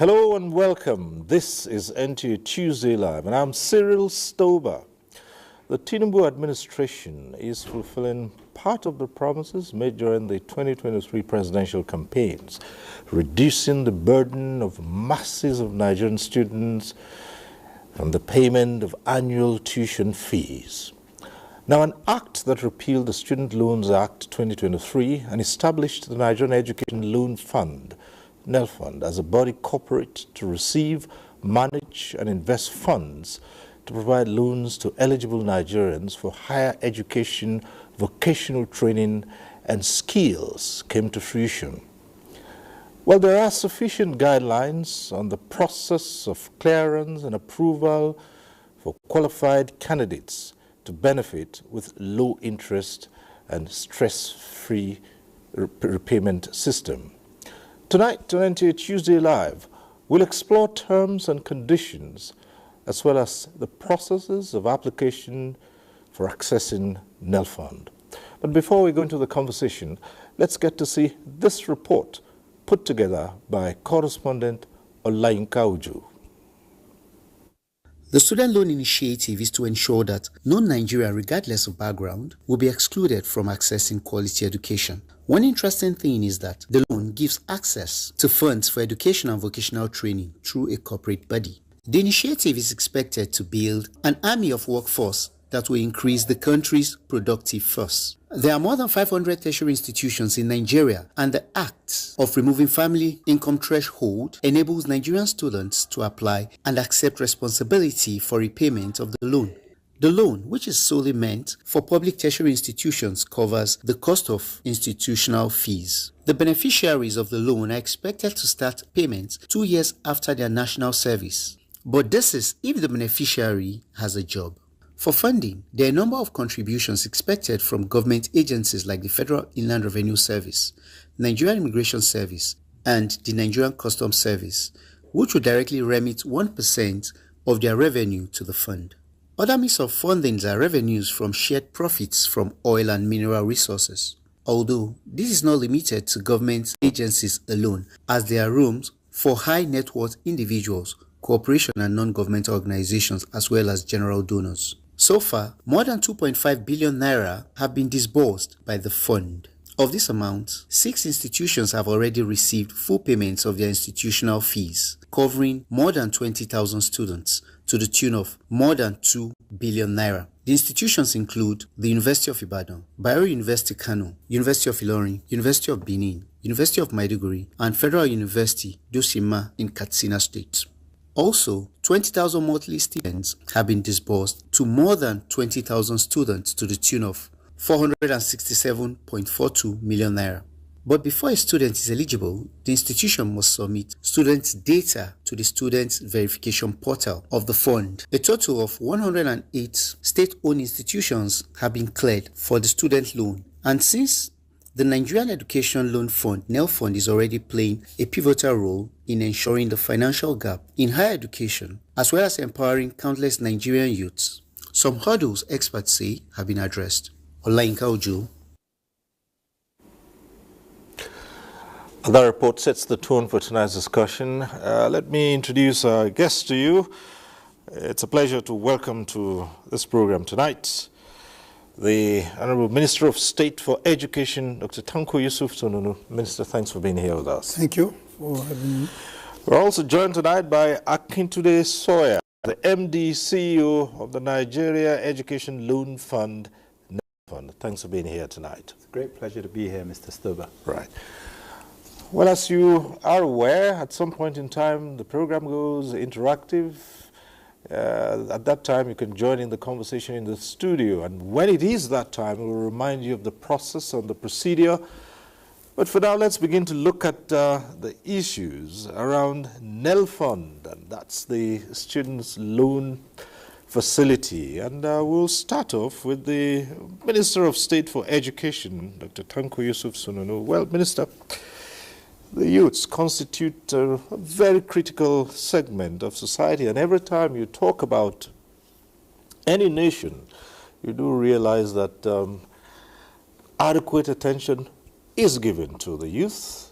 Hello and welcome. This is NTA Tuesday Live, and I'm Cyril Stober. The Tinubu administration is fulfilling part of the promises made during the 2023 presidential campaigns, reducing the burden of masses of Nigerian students from the payment of annual tuition fees. Now, an act that repealed the Student Loans Act 2023 and established the Nigerian Education Loan Fund, NELFund, as a body corporate to receive, manage, and invest funds to provide loans to eligible Nigerians for higher education, vocational training, and skills came to fruition. Well, there are sufficient guidelines on the process of clearance and approval for qualified candidates to benefit with low interest and stress-free repayment system. Tonight on NTA Tuesday Live, we'll explore terms and conditions as well as the processes of application for accessing NELFund. But before we go into the conversation, let's get to see this report put together by correspondent Olayinka Uju. The Student Loan Initiative is to ensure that non-Nigerian, regardless of background, will be excluded from accessing quality education. One interesting thing is that the loan gives access to funds for education and vocational training through a corporate body. The initiative is expected to build an army of workforce that will increase the country's productive force. There are more than 500 tertiary institutions in Nigeria, and the act of removing family income threshold enables Nigerian students to apply and accept responsibility for repayment of the loan. The loan, which is solely meant for public tertiary institutions, covers the cost of institutional fees. The beneficiaries of the loan are expected to start payments 2 years after their national service. But this is if the beneficiary has a job. For funding, there are a number of contributions expected from government agencies like the Federal Inland Revenue Service, Nigerian Immigration Service, and the Nigerian Customs Service, which will directly remit 1% of their revenue to the fund. Other means of funding are revenues from shared profits from oil and mineral resources. Although this is not limited to government agencies alone, as there are rooms for high net worth individuals, corporation and non-government organizations, as well as general donors. So far, more than 2.5 billion naira have been disbursed by the fund. Of this amount, 6 institutions have already received full payments of their institutional fees, covering more than 20,000 students to the tune of more than 2 billion naira. The institutions include the University of Ibadan, Bayero University Kano, University of Ilorin, University of Benin, University of Maiduguri, and Federal University Dosima in Katsina State. Also, 20,000 monthly stipends have been disbursed to more than 20,000 students to the tune of 467.42 million naira. But before a student is eligible, the institution must submit students' data to the Student Verification Portal of the fund. A total of 108 state-owned institutions have been cleared for the student loan. And since the Nigerian Education Loan Fund, NELFund, is already playing a pivotal role in ensuring the financial gap in higher education, as well as empowering countless Nigerian youths. Some hurdles, experts say, have been addressed. Olayinka Uju. That report sets the tone for tonight's discussion. Let me introduce our guest to you. It's a pleasure to welcome to this program tonight the Honorable Minister of State for Education, Dr. Tanko Yusuf Sonunu. Minister, thanks for being here with us. Thank you for having me. We're also joined tonight by Akintunde Sawyer, the MD CEO of the Nigeria Education Loan Fund. Thanks for being here tonight. It's a great pleasure to be here, Mr. Stober. Right. Well, as you are aware, at some point in time, the program goes interactive. At that time, you can join in the conversation in the studio. And when it is that time, we'll remind you of the process and the procedure. But for now, let's begin to look at the issues around NELFund, and that's the Students' Loan Facility. And we'll start off with the Minister of State for Education, Dr. Tanko Yusuf Sonunu. Well, Minister, the youths constitute a very critical segment of society, and every time you talk about any nation, you do realize that adequate attention is given to the youth.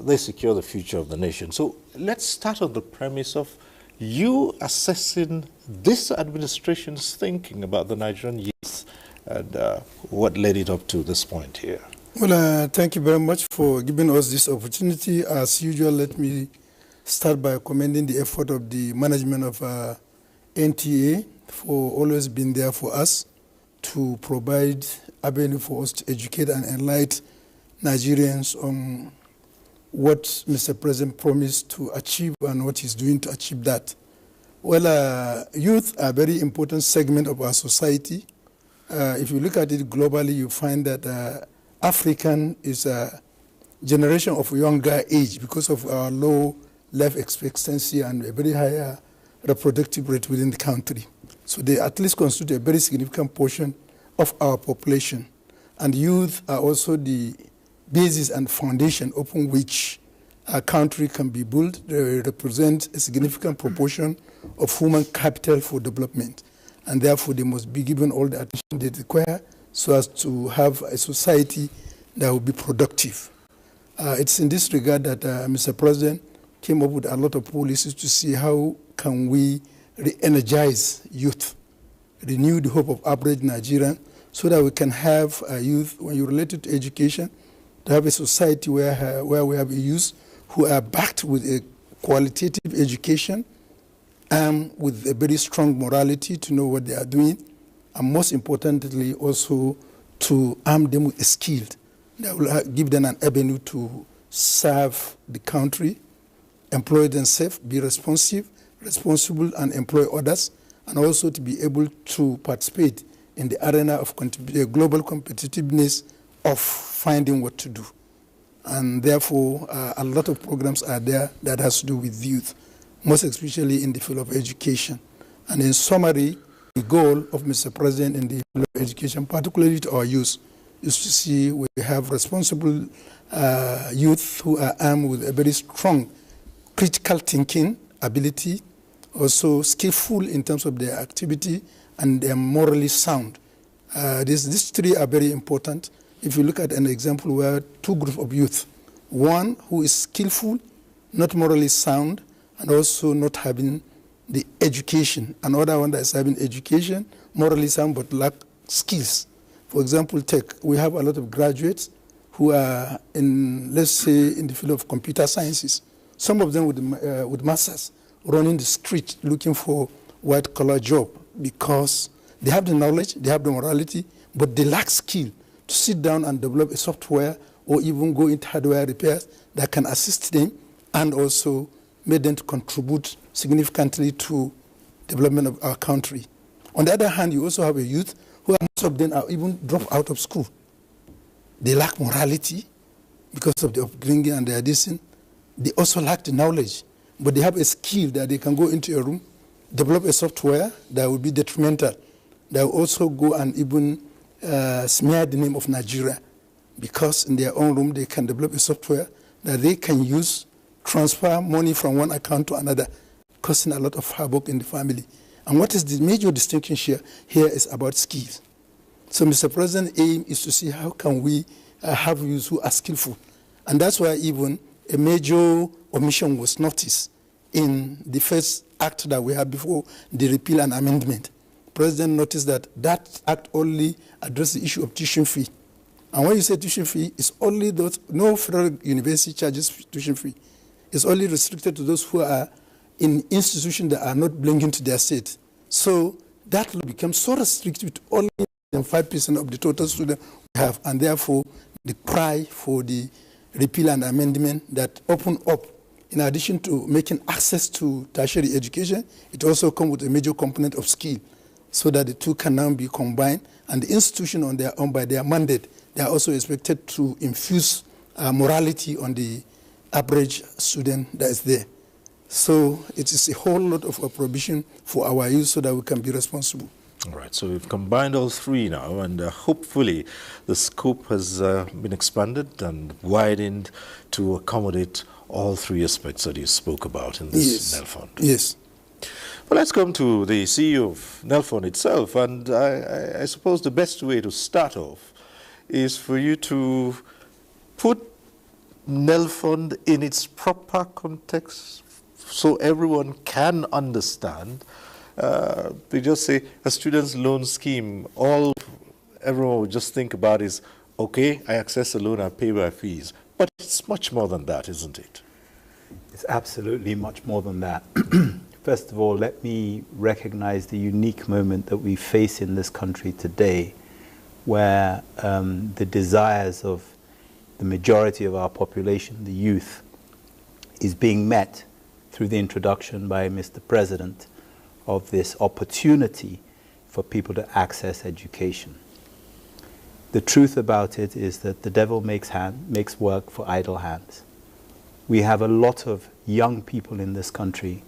they secure the future of the nation. So let's start on the premise of you assessing this administration's thinking about the Nigerian youth and what led it up to this point here. Well, thank you very much for giving us this opportunity. As usual, let me start by commending the effort of the management of NTA for always being there for us to provide avenue for us to educate and enlighten Nigerians on what Mr. President promised to achieve and what he's doing to achieve that. Well, youth are a very important segment of our society. If you look at it globally, you find that African is a generation of younger age because of our low life expectancy and a very high reproductive rate within the country. So they at least constitute a very significant portion of our population. And youth are also the basis and foundation upon which a country can be built. They represent a significant proportion of human capital for development. And therefore, they must be given all the attention they require so as to have a society that will be productive. It's in this regard that Mr. President came up with a lot of policies to see how can we re-energize youth, renew the hope of average Nigerian, so that we can have youth, when you relate it to education, to have a society where we have youth who are backed with a qualitative education and with a very strong morality to know what they are doing, and most importantly also to arm them with a skill that will give them an avenue to serve the country, employ themselves, be responsible and employ others, and also to be able to participate in the arena of global competitiveness of finding what to do. And therefore, a lot of programs are there that has to do with youth, most especially in the field of education. And in summary, the goal of Mr. President in the field of education, particularly to our youth, is to see we have responsible youth who are armed with a very strong critical thinking ability, also skillful in terms of their activity, and they are morally sound. These three are very important. If you look at an example where two groups of youth, one who is skillful, not morally sound, and also not having the education, another one that is having education, morally sound, but lack skills. For example, we have a lot of graduates who are in, let's say, in the field of computer sciences. Some of them with masters running the street looking for white-collar job because they have the knowledge, they have the morality, but they lack skill to sit down and develop a software or even go into hardware repairs that can assist them and also make them to contribute significantly to development of our country. On the other hand, you also have a youth who most of them are even dropped out of school. They lack morality because of the upbringing and their addiction. They also lack the knowledge, but they have a skill that they can go into a room, develop a software that will be detrimental, that will also go and even smear the name of Nigeria, because in their own room they can develop a software that they can use, transfer money from one account to another, causing a lot of havoc in the family. And what is the major distinction here is about skills. So Mr. President's aim is to see how can we have youth who are skillful. And that's why even a major omission was noticed in the first act that we had before the repeal and amendment. President noticed that that act only addressed the issue of tuition fee. And when you say tuition fee, it's only those, no federal university charges tuition fee. It's only restricted to those who are in institutions that are not belonging to their state. So that will become so restrictive to only 5% of the total students we have, and therefore the cry for the repeal and amendment that open up, in addition to making access to tertiary education, it also comes with a major component of skill, so that the two can now be combined, and the institution on their own, by their mandate, they are also expected to infuse morality on the average student that is there. So it is a whole lot of provision for our youth so that we can be responsible. All right, so we've combined all three now, and hopefully the scope has been expanded and widened to accommodate all three aspects that you spoke about in this NELFund. Yes. Well, let's come to the CEO of NELFund itself, and I suppose the best way to start off is for you to put NEL fund in its proper context so everyone can understand. They just say a student's loan scheme, all everyone would just think about is, okay, I access a loan, I pay my fees. But it's much more than that, isn't it? It's absolutely much more than that. First of all, let me recognize the unique moment that we face in this country today, where the desires of the majority of our population, the youth, is being met through the introduction by Mr. President of this opportunity for people to access education. The truth about it is that the devil makes work for idle hands. We have a lot of young people in this country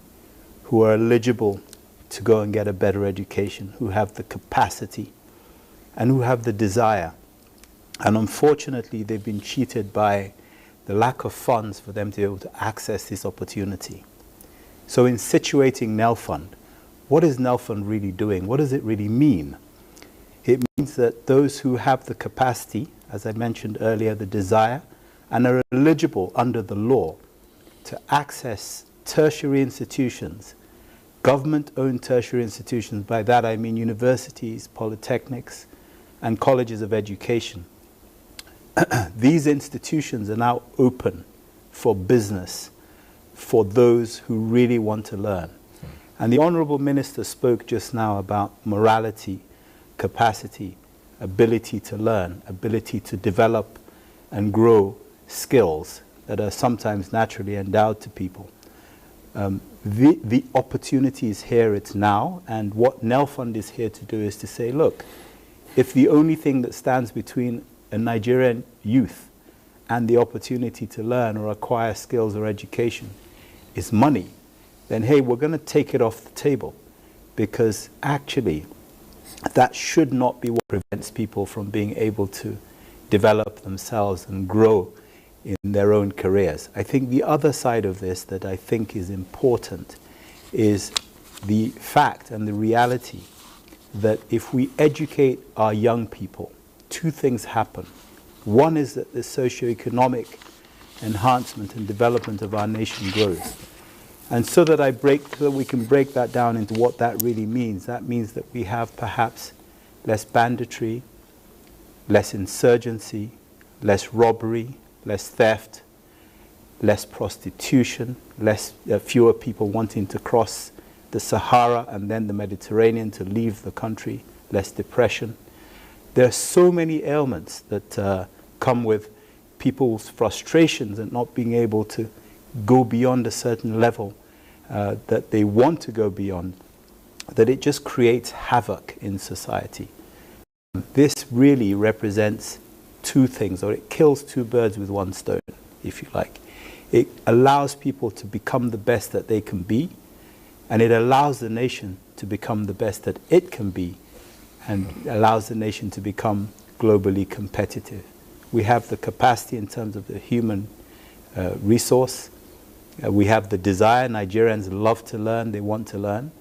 who are eligible to go and get a better education, who have the capacity and who have the desire. And unfortunately, they've been cheated by the lack of funds for them to be able to access this opportunity. So in situating NEL Fund, what is NEL Fund really doing? What does it really mean? It means that those who have the capacity, as I mentioned earlier, the desire, and are eligible under the law to access tertiary institutions, government-owned tertiary institutions, by that I mean universities, polytechnics, and colleges of education. These institutions are now open for business for those who really want to learn. And the Honourable Minister spoke just now about morality, capacity, ability to learn, ability to develop and grow skills that are sometimes naturally endowed to people. The opportunity is here, it's now, and what NEL Fund is here to do is to say, look, if the only thing that stands between a Nigerian youth and the opportunity to learn or acquire skills or education is money, then hey, we're going to take it off the table, because actually that should not be what prevents people from being able to develop themselves and grow in their own careers. I think the other side of this that I think is important is the fact and the reality that if we educate our young people, two things happen. One is that the socioeconomic enhancement and development of our nation grows. And so that we can break that down into what that really means, that means that we have perhaps less banditry, less insurgency, less robbery, less theft, less prostitution, fewer people wanting to cross the Sahara and then the Mediterranean to leave the country, less depression. There are so many ailments that come with people's frustrations and not being able to go beyond a certain level that they want to go beyond, that it just creates havoc in society. This really represents two things, or it kills two birds with one stone, if you like. It allows people to become the best that they can be, and it allows the nation to become the best that it can be, and allows the nation to become globally competitive. We have the capacity in terms of the human resource. We have the desire. Nigerians love to learn, they want to learn.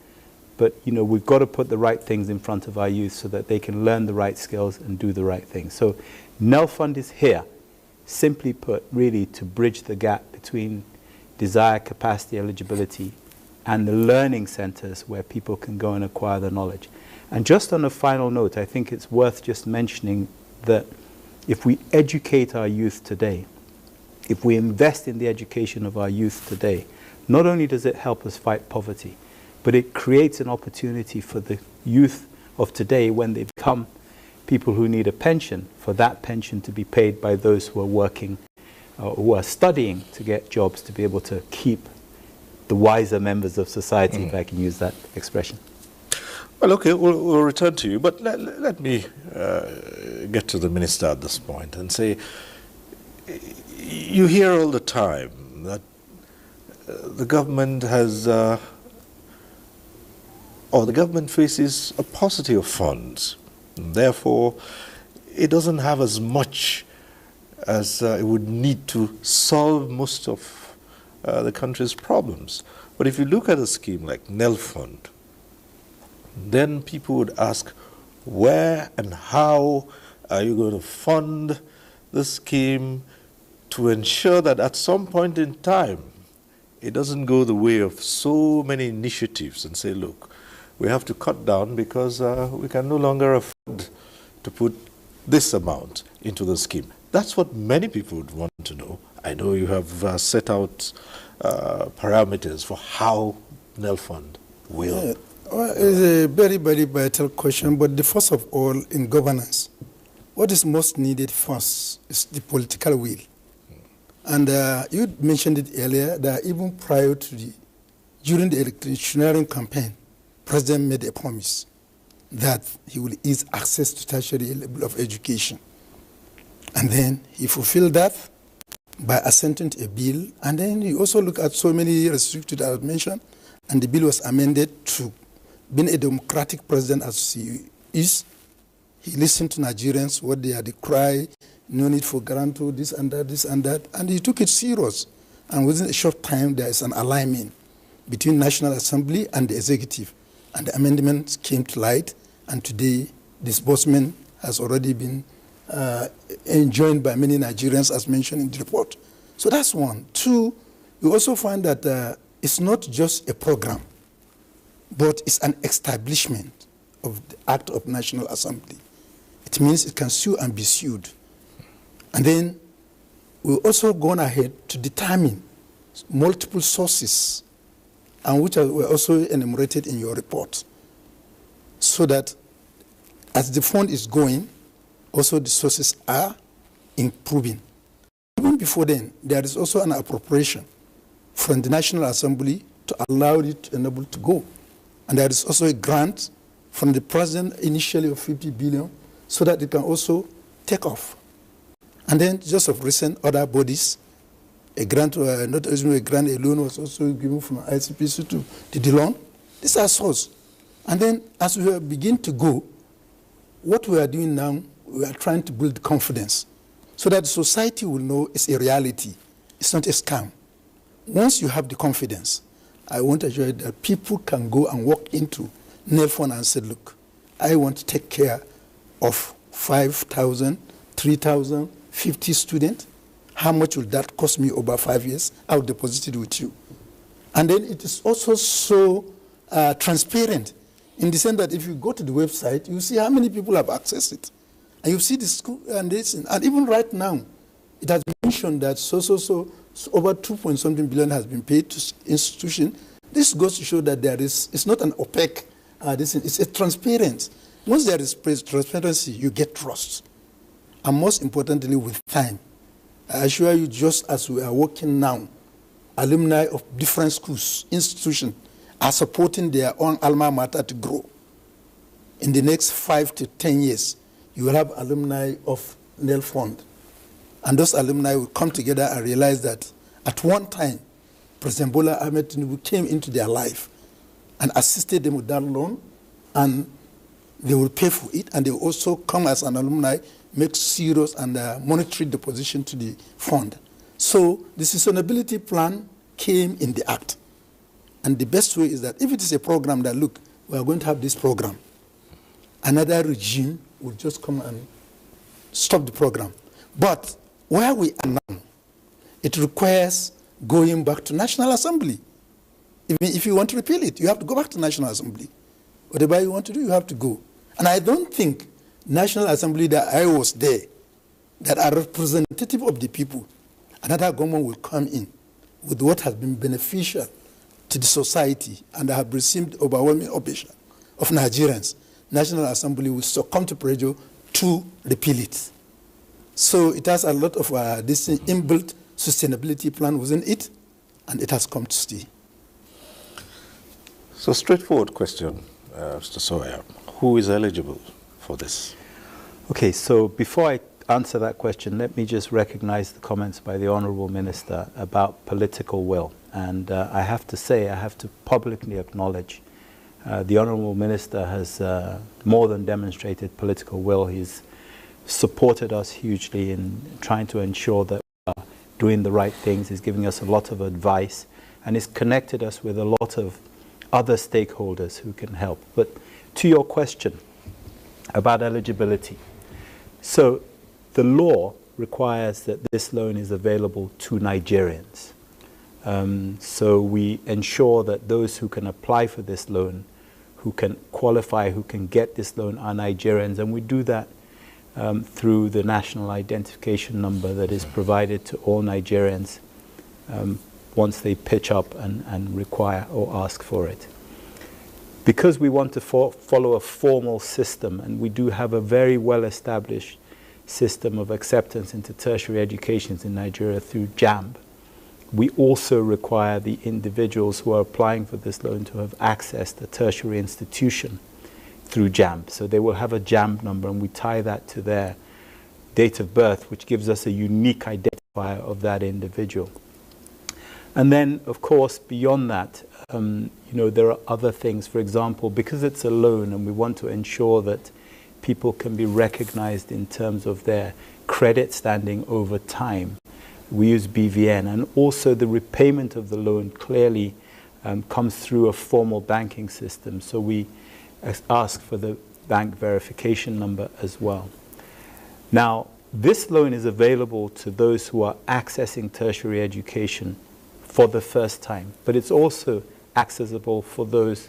But we've got to put the right things in front of our youth so that they can learn the right skills and do the right things. So NEL Fund is here, simply put, really to bridge the gap between desire, capacity, eligibility, and the learning centers where people can go and acquire the knowledge. And just on a final note, I think it's worth just mentioning that if we educate our youth today, if we invest in the education of our youth today, not only does it help us fight poverty, but it creates an opportunity for the youth of today, when they become people who need a pension, for that pension to be paid by those who are working, who are studying to get jobs, to be able to keep the wiser members of society, if I can use that expression. Well, okay, we'll return to you, but let me get to the minister at this point and say, you hear all the time that the government has, or the government faces a paucity of funds. And therefore, it doesn't have as much as it would need to solve most of the country's problems. But if you look at a scheme like NEL Fund, then people would ask, where and how are you going to fund the scheme to ensure that at some point in time, it doesn't go the way of so many initiatives and say, look, we have to cut down because we can no longer afford to put this amount into the scheme. That's what many people would want to know. I know you have set out parameters for how NELFund will. Yeah. Well, it's a very, very vital question, but the first of all, in governance, what is most needed first is the political will. And you mentioned it earlier that even prior to during the electioneering campaign, President made a promise that he will ease access to tertiary level of education. And then he fulfilled that by assenting to a bill. And then he also looked at so many restrictions that I mentioned, and the bill was amended to being a democratic president as he is. He listened to Nigerians, what they had, the cry, no need for guarantor, this and that, and he took it serious. And within a short time, there is an alignment between National Assembly and the executive. And the amendments came to light, and today disbursement has already been enjoined by many Nigerians, as mentioned in the report. So that's one. Two, you also find that it's not just a program, but it's an establishment of the Act of National Assembly. It means it can sue and be sued. And then we've also gone ahead to determine multiple sources, and which were also enumerated in your report, so that as the fund is going, also the sources are improving. Even before then, there is also an appropriation from the National Assembly to allow it to enable to go. And there is also a grant from the President initially of 50 billion so that it can also take off. And then just of recent, other bodies, a grant, not only a grant, a loan was also given from ICPC to the loan. These are sources. And then as we begin to go, what we are doing now, we are trying to build confidence so that society will know it's a reality. It's not a scam. Once you have the confidence, I want to assure you that people can go and walk into NELFund and say, look, I want to take care of 5,000, 3,000, 50 students. How much will that cost me over 5 years? I'll deposit it with you. And then it is also so transparent in the sense that if you go to the website, you see how many people have accessed it. And you see the school and this. And even right now, it has been mentioned that so over 2.something billion has been paid to institutions. This goes to show that it's not an opaque, it's a transparent. Once there is transparency, you get trust. And most importantly, with time. I assure you, just as we are working now, alumni of different schools, institutions, are supporting their own alma mater to grow. In the next 5 to 10 years, you will have alumni of NELFund. And those alumni will come together and realize that at one time, President Bola Ahmed Tinubu came into their life and assisted them with that loan, and they will pay for it, and they will also come as an alumni, make serious and monetary deposition to the fund. So the sustainability plan came in the act. And the best way is that if it is a program that, look, we are going to have this program, another regime will just come and stop the program. But where we are now, it requires going back to National Assembly. Even if you want to repeal it, you have to go back to National Assembly. Whatever you want to do, you have to go. And I don't think National Assembly that I was there, that are representative of the people, another government will come in with what has been beneficial to the society and have received overwhelming opposition of Nigerians. National Assembly will succumb to pressure to repeal it. So it has a lot of this inbuilt sustainability plan within it, and it has come to stay. So straightforward question, Mr. Sawyer. Who is eligible for this? Okay, so before I answer that question, let me just recognize the comments by the Honorable Minister about political will. And I have to say, I have to publicly acknowledge the Honorable Minister has more than demonstrated political will. He's supported us hugely in trying to ensure that we are doing the right things. He's giving us a lot of advice, and he's connected us with a lot of other stakeholders who can help. But to your question about eligibility, so the law requires that this loan is available to Nigerians. So we ensure that those who can apply for this loan, who can qualify, who can get this loan are Nigerians, and we do that through the national identification number that is provided to all Nigerians once they pitch up and require or ask for it. Because we want to follow a formal system, and we do have a very well-established system of acceptance into tertiary educations in Nigeria through JAMB, we also require the individuals who are applying for this loan to have accessed a tertiary institution through JAMB. So they will have a JAMB number, and we tie that to their date of birth, which gives us a unique identifier of that individual. And then, of course, beyond that, there are other things. For example, because it's a loan and we want to ensure that people can be recognized in terms of their credit standing over time, we use BVN. And also the repayment of the loan clearly comes through a formal banking system. So we ask for the bank verification number as well. Now, this loan is available to those who are accessing tertiary education for the first time, but it's also accessible for those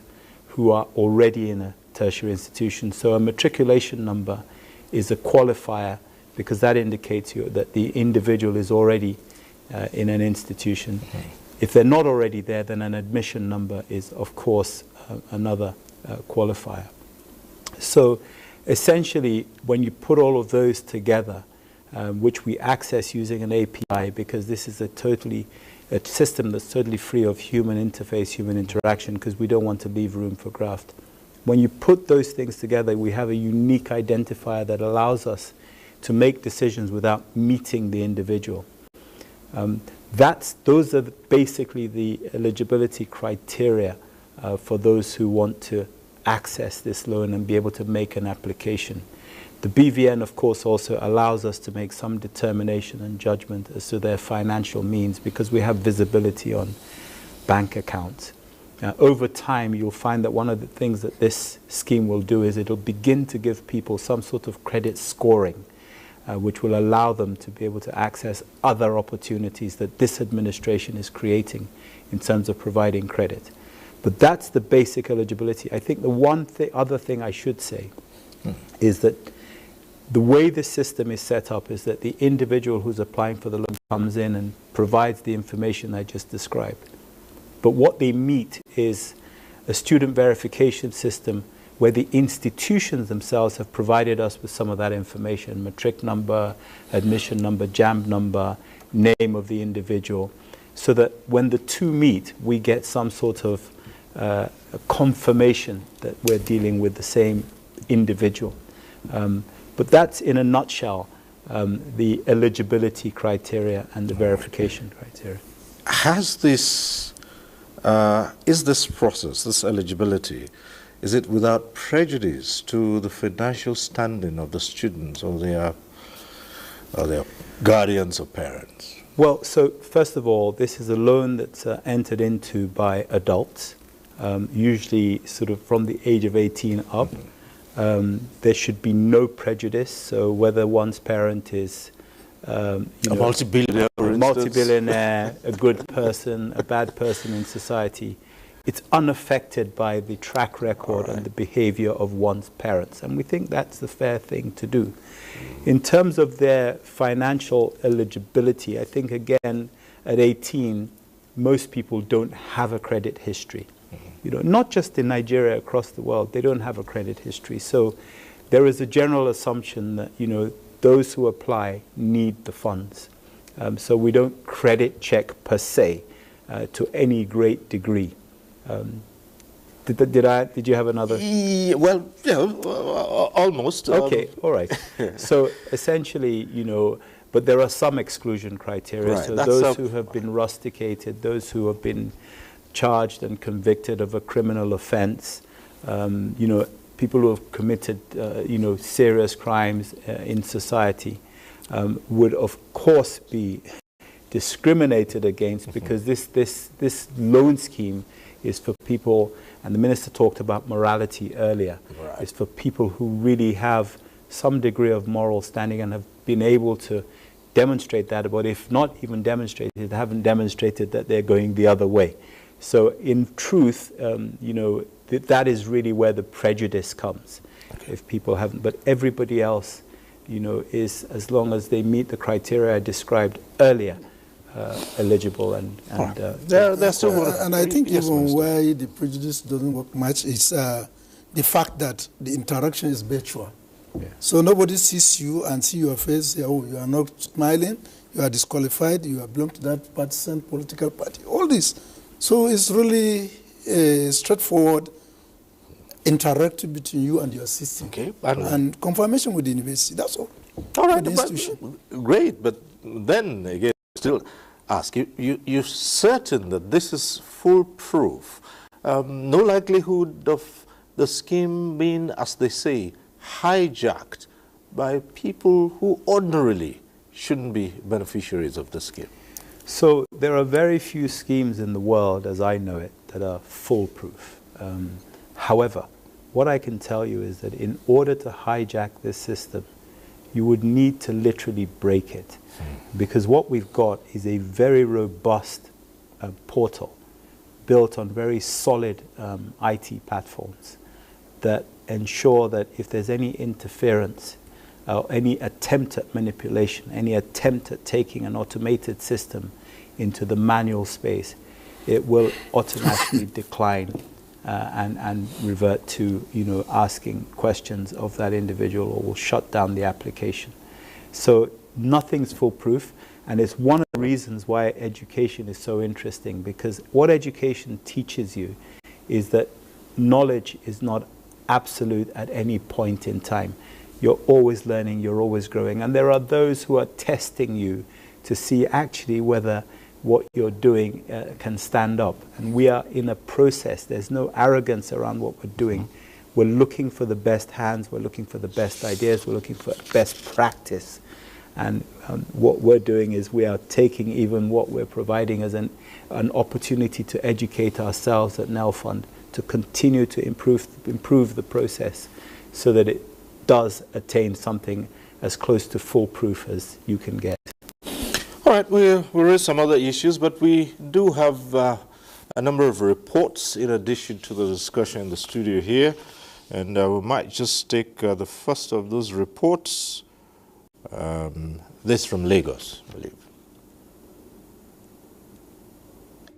who are already in a tertiary institution. So a matriculation number is a qualifier because that indicates that the individual is already in an institution. Okay. If they're not already there, then an admission number is, of course, another qualifier. So essentially, when you put all of those together, which we access using an API, because this is a system that's totally free of human interface, human interaction, because we don't want to leave room for graft. When you put those things together, we have a unique identifier that allows us to make decisions without meeting the individual. Those are basically the eligibility criteria for those who want to access this loan and be able to make an application. The BVN, of course, also allows us to make some determination and judgment as to their financial means because we have visibility on bank accounts. Over time, you'll find that one of the things that this scheme will do is it'll begin to give people some sort of credit scoring, which will allow them to be able to access other opportunities that this administration is creating in terms of providing credit. But that's the basic eligibility. I think the other thing I should say is that the way the system is set up is that the individual who's applying for the loan comes in and provides the information I just described. But what they meet is a student verification system where the institutions themselves have provided us with some of that information: matric number, admission number, JAMB number, name of the individual, so that when the two meet, we get some sort of confirmation that we're dealing with the same individual. But that's, in a nutshell, the eligibility criteria and the verification criteria. Is this process, this eligibility, is it without prejudice to the financial standing of the students or their guardians or parents? Well, so first of all, this is a loan that's entered into by adults, usually sort of from the age of 18 up. There should be no prejudice. So whether one's parent is a multi-billionaire, a good person, a bad person in society, it's unaffected by the track record and the behavior of one's parents. And we think that's the fair thing to do. In terms of their financial eligibility, I think, again, at 18, most people don't have a credit history. Not just in Nigeria, across the world, they don't have a credit history. So there is a general assumption that, those who apply need the funds. So we don't credit check per se to any great degree. Did you have another? Well, almost. Okay, all right. So essentially, but there are some exclusion criteria. Right. So those who have been rusticated, those who have been charged and convicted of a criminal offense, people who have committed, serious crimes in society would, of course, be discriminated against because this loan scheme is for people, and the minister talked about morality earlier. Right. It's for people who really have some degree of moral standing and have been able to demonstrate that, but if not even demonstrated, haven't demonstrated that they're going the other way. So in truth, that is really where the prejudice comes. Okay. If people haven't, but everybody else, is, as long as they meet the criteria I described earlier, eligible and they're still and I think even why the prejudice doesn't work much is the fact that the interaction is virtual. Yeah. So nobody sees you and see your face, say, oh, you are not smiling, you are disqualified, you belong to that partisan political party, all this. So it's really straightforward interaction between you and your system. Okay. And confirmation with the university, that's all. All right, the institution. Great, but then again, still ask, you're certain that this is foolproof? No likelihood of the scheme being, as they say, hijacked by people who ordinarily shouldn't be beneficiaries of the scheme? So there are very few schemes in the world, as I know it, that are foolproof. However, what I can tell you is that in order to hijack this system, you would need to literally break it. Because what we've got is a very robust portal built on very solid IT platforms that ensure that if there's any interference or any attempt at manipulation, any attempt at taking an automated system into the manual space, it will automatically decline and revert to asking questions of that individual, or will shut down the application. So nothing's foolproof, and it's one of the reasons why education is so interesting, because what education teaches you is that knowledge is not absolute at any point in time. You're always learning, you're always growing, and there are those who are testing you to see actually whether what you're doing can stand up. And we are in a process. There's no arrogance around what we're doing. We're looking for the best hands, we're looking for the best ideas, we're looking for best practice. And what we're doing is we are taking even what we're providing as an opportunity to educate ourselves at NELFund, to continue to improve the process so that it does attain something as close to foolproof as you can get. All right, we'll raise some other issues, but we do have a number of reports in addition to the discussion in the studio here, and we might just take the first of those reports, this from Lagos, I believe.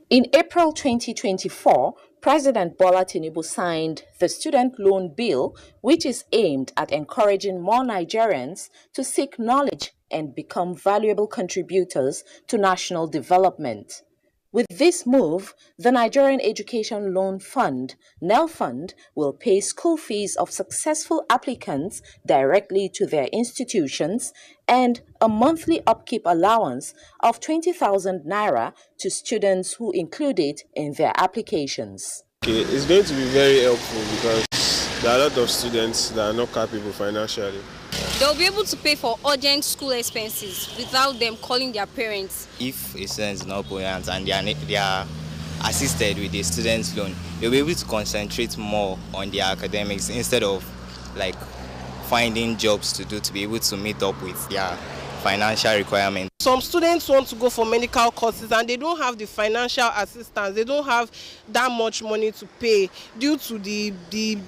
In April 2024, President Bola Tinubu signed the Student Loan Bill, which is aimed at encouraging more Nigerians to seek knowledge and become valuable contributors to national development. With this move, the Nigerian Education Loan Fund, NELFund, will pay school fees of successful applicants directly to their institutions and a monthly upkeep allowance of 20,000 naira to students who include it in their applications. Okay, it's going to be very helpful because there are a lot of students that are not capable financially. They'll be able to pay for urgent school expenses without them calling their parents. If a student is not buoyant and they are assisted with a student's loan, they'll be able to concentrate more on their academics instead of finding jobs to do to be able to meet up with their financial requirements. Some students want to go for medical courses and they don't have the financial assistance. They don't have that much money to pay due to the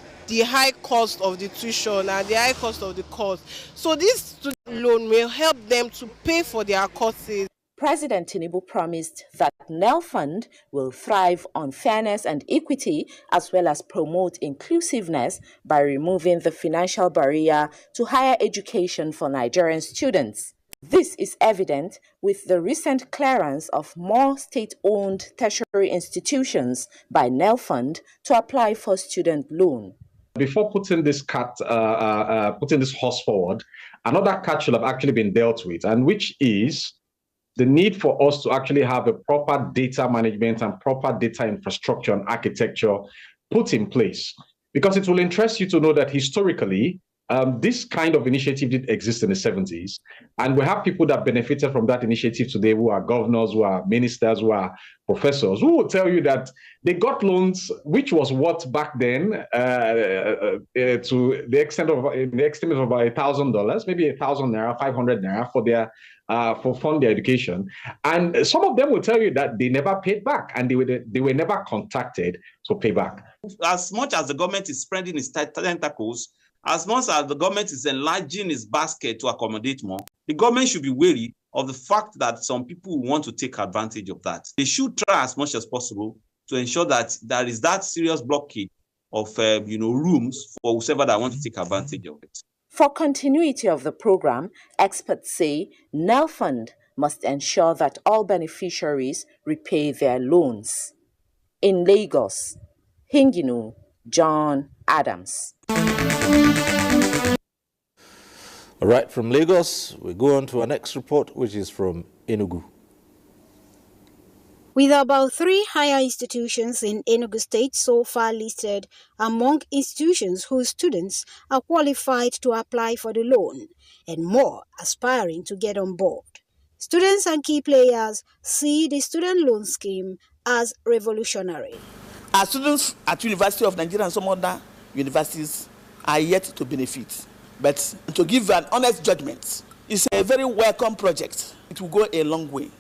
high cost of the tuition and the high cost of the course. So this student loan will help them to pay for their courses. President Tinubu promised that NELFund will thrive on fairness and equity, as well as promote inclusiveness by removing the financial barrier to higher education for Nigerian students. This is evident with the recent clearance of more state-owned tertiary institutions by NELFund to apply for student loan. Before putting this horse forward, another cat should have actually been dealt with, and which is the need for us to actually have a proper data management and proper data infrastructure and architecture put in place. Because it will interest you to know that historically, this kind of initiative did exist in the 70s, and we have people that benefited from that initiative today who are governors, who are ministers, who are professors, who will tell you that they got loans, which was what back then, to the extent of about $1,000, maybe 1,000 naira, 500 naira for their for fund their education. And some of them will tell you that they never paid back and they were never contacted to pay back. As much as the government is spreading its tentacles, as much as the government is enlarging its basket to accommodate more, the government should be wary of the fact that some people want to take advantage of that. They should try as much as possible to ensure that there is that serious blockade of rooms for whoever that want to take advantage of it. For continuity of the program, experts say NELFund must ensure that all beneficiaries repay their loans. In Lagos, Hinginu, John Adams. All right, from Lagos, we go on to our next report, which is from Enugu. With about 3 higher institutions in Enugu State so far listed among institutions whose students are qualified to apply for the loan, and more aspiring to get on board, students and key players see the student loan scheme as revolutionary. Our students at University of Nigeria and some other universities are yet to benefit. But to give an honest judgment, it's a very welcome project. It will go a long way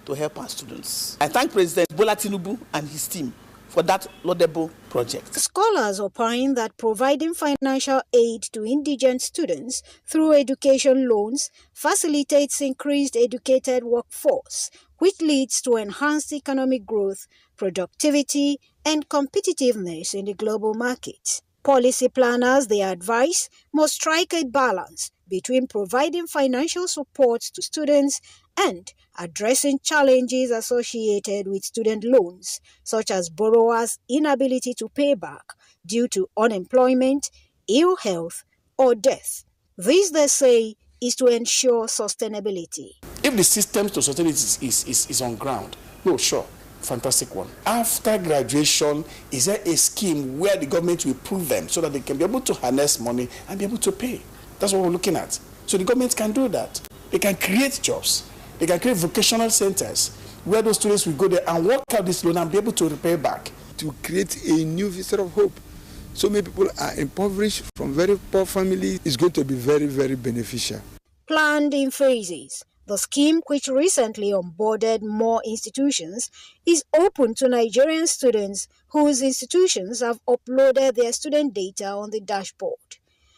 to help our students. I thank President Bola Tinubu and his team for that laudable project. Scholars opine that providing financial aid to indigent students through education loans facilitates increased educated workforce, which leads to enhanced economic growth, productivity, and competitiveness in the global market. Policy planners, they advise, must strike a balance between providing financial support to students and addressing challenges associated with student loans, such as borrowers' inability to pay back due to unemployment, ill health, or death. This, they say, is to ensure sustainability. If the system to sustainability is on ground, no, sure. Fantastic one. After graduation, is there a scheme where the government will prove them so that they can be able to harness money and be able to pay? That's what we're looking at. So the government can do that. They can create jobs. They can create vocational centers where those students will go there and work out this loan and be able to repay back. To create a new vista of hope. So many people are impoverished from very poor families. It's going to be very, very beneficial. Planned in phases, the scheme, which recently onboarded more institutions, is open to Nigerian students whose institutions have uploaded their student data on the dashboard.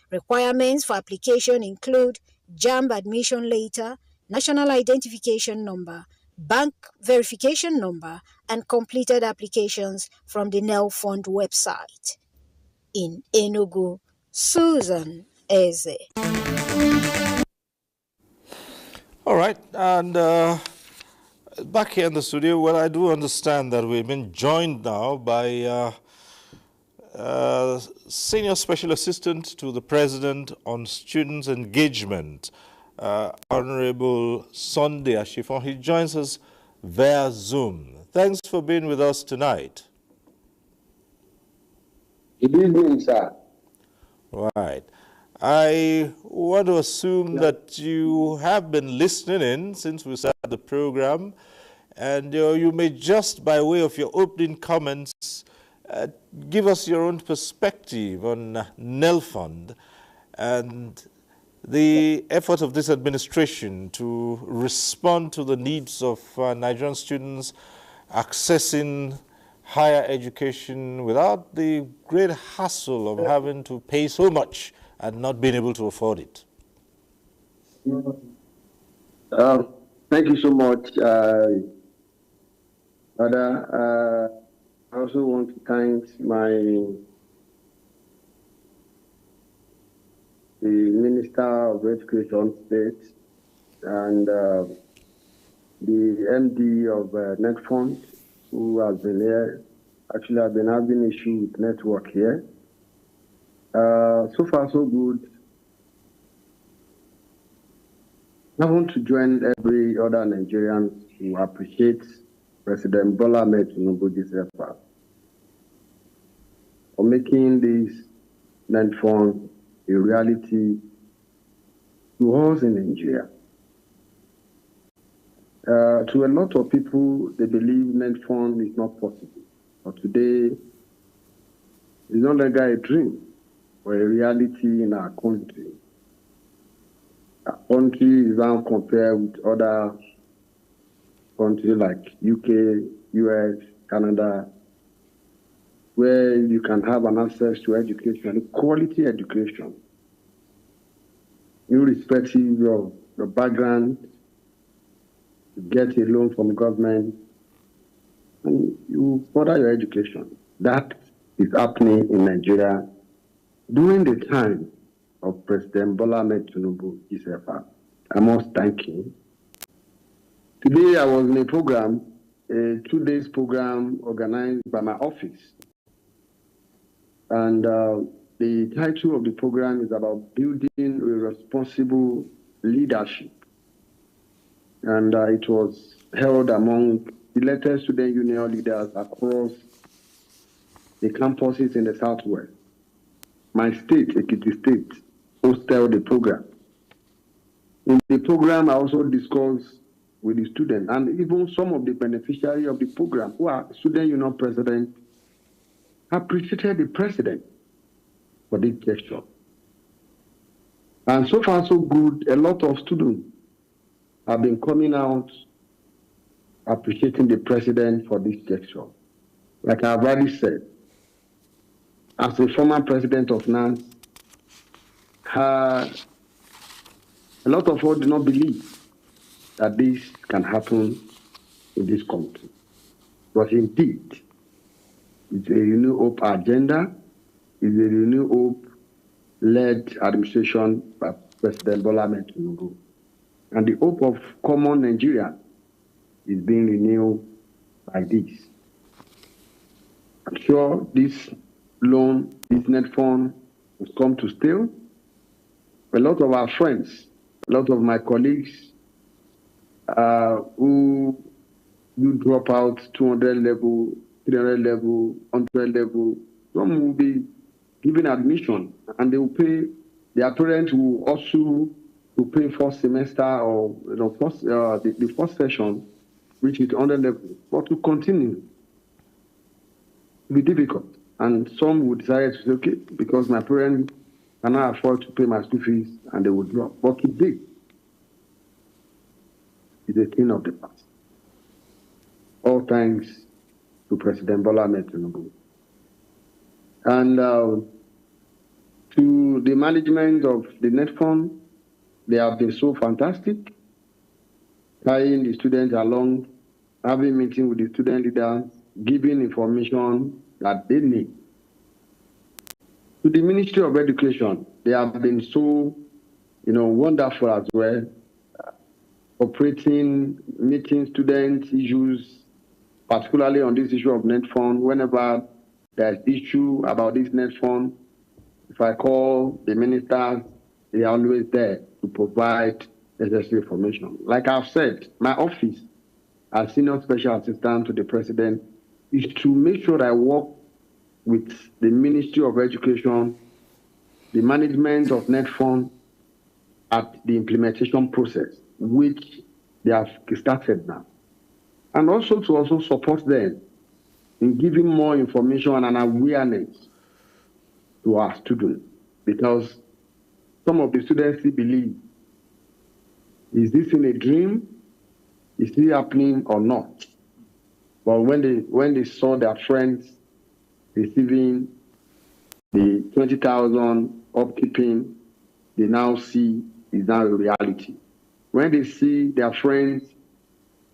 Requirements for application include JAMB admission letter, national identification number, bank verification number, and completed applications from the NELFund website. In Enugu, Susan Eze. All right, and back here in the studio, well, I do understand that we've been joined now by Senior Special Assistant to the President on Students' Engagement, Honorable Sunday Ashifon. He joins us via Zoom. Thanks for being with us tonight. Good evening, sir. Right. I want to assume that you have been listening in since we started the program, and you may just, by way of your opening comments, give us your own perspective on NELFund and the effort of this administration to respond to the needs of Nigerian students accessing higher education without the great hassle of having to pay so much and not being able to afford it. Thank you so much, Ada. I also want to thank the Minister of Education State and the MD of NELFund, who has been here. Actually, I've been having issue with network here. So far, so good. I want to join every other Nigerian who appreciates President Bola Ahmed Tinubu's effort for making this NELFund a reality to us in Nigeria. To a lot of people, they believe NELFund is not possible. But today, it's no longer a dream, or a reality in our country. Our country is now compared with other countries like UK, US, Canada, where you can have an access to education, quality education, irrespective of your background. You get a loan from government, and you further your education. That is happening in Nigeria during the time of President Bola Ahmed Tinubu GCFR. I must thank him. Today I was in a program, a 2 days program organized by my office. And the title of the program is about building a responsible leadership. And it was held among elected student union leaders across the campuses in the Southwest. My state, Ekiti State, hosted the program. In the program, I also discussed with the students and even some of the beneficiaries of the program who are student union president appreciated the president for this gesture. And so far so good, a lot of students have been coming out appreciating the president for this gesture. Like I've already said, as a former president of NANS, a lot of us do not believe that this can happen in this country. But indeed, it's a Renew Hope agenda, it's a Renew Hope-led administration by President Bola Ahmed Tinubu. And the hope of common Nigeria is being renewed by this. I'm sure this loan, this net fund will come to stay. A lot of our friends, a lot of my colleagues who drop out 200 level, 300 level, 100 level, some will be given admission and they will pay, their parents will also to pay first semester or the first session, which is 100 level, but to continue. It will be difficult. And some would decide to say, okay, because my parents cannot afford to pay my school fees, and they would drop. But today is a thing of the past. All thanks to President Bola Ahmed Tinubu. And to the management of the net fund, they have been so fantastic, carrying the students along, having meetings with the student leaders, giving information that they need. To the Ministry of Education, they have been so, wonderful as well, operating, meeting student issues, particularly on this issue of net fund. Whenever there's issue about this net fund, if I call the ministers, they are always there to provide necessary information. Like I've said, my office as Senior Special Assistant to the President is to make sure I work with the Ministry of Education, the management of net fund at the implementation process, which they have started now. And also to support them in giving more information and awareness to our students, because some of the students still believe, is this in a dream? Is it happening or not? But when they saw their friends receiving the 20,000 upkeeping, they now see is now a reality. When they see their friends,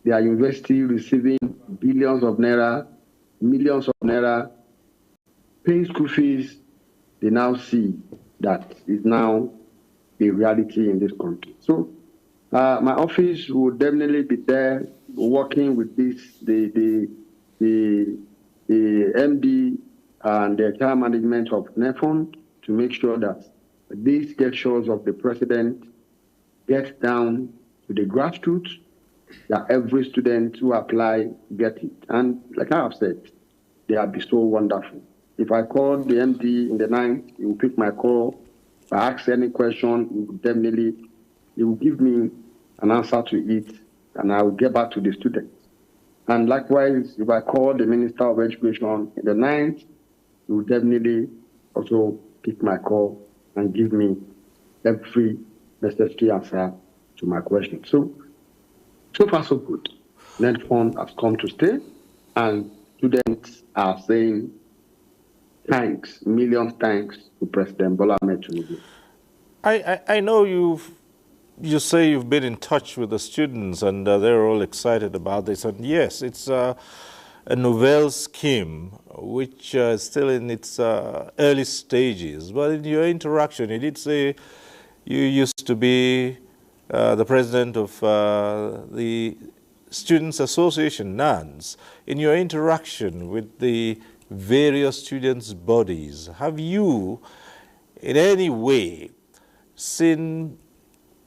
their university receiving billions of naira, millions of naira, paying school fees, they now see that is now a reality in this country. So my office will definitely be there working with the MD and the entire management of NEFON to make sure that these gestures of the president get down to the grassroots, that every student who apply get it. And like I have said, they have been so wonderful. If I call the MD in the night, he will pick my call. If I ask any question, he will give me an answer to it, and I will get back to the students. And likewise, if I call the Minister of Education in the night, he will definitely also pick my call and give me every necessary answer to my question. So far so good. NetFund has come to stay, and students are saying thanks, million thanks to President Bola Ahmed Tinubu. I know you say you've been in touch with the students and they're all excited about this. And yes, it's a novel scheme which is still in its early stages. But in your interaction, you did say you used to be the president of the Students Association, NANS. In your interaction with the various students' bodies, have you in any way seen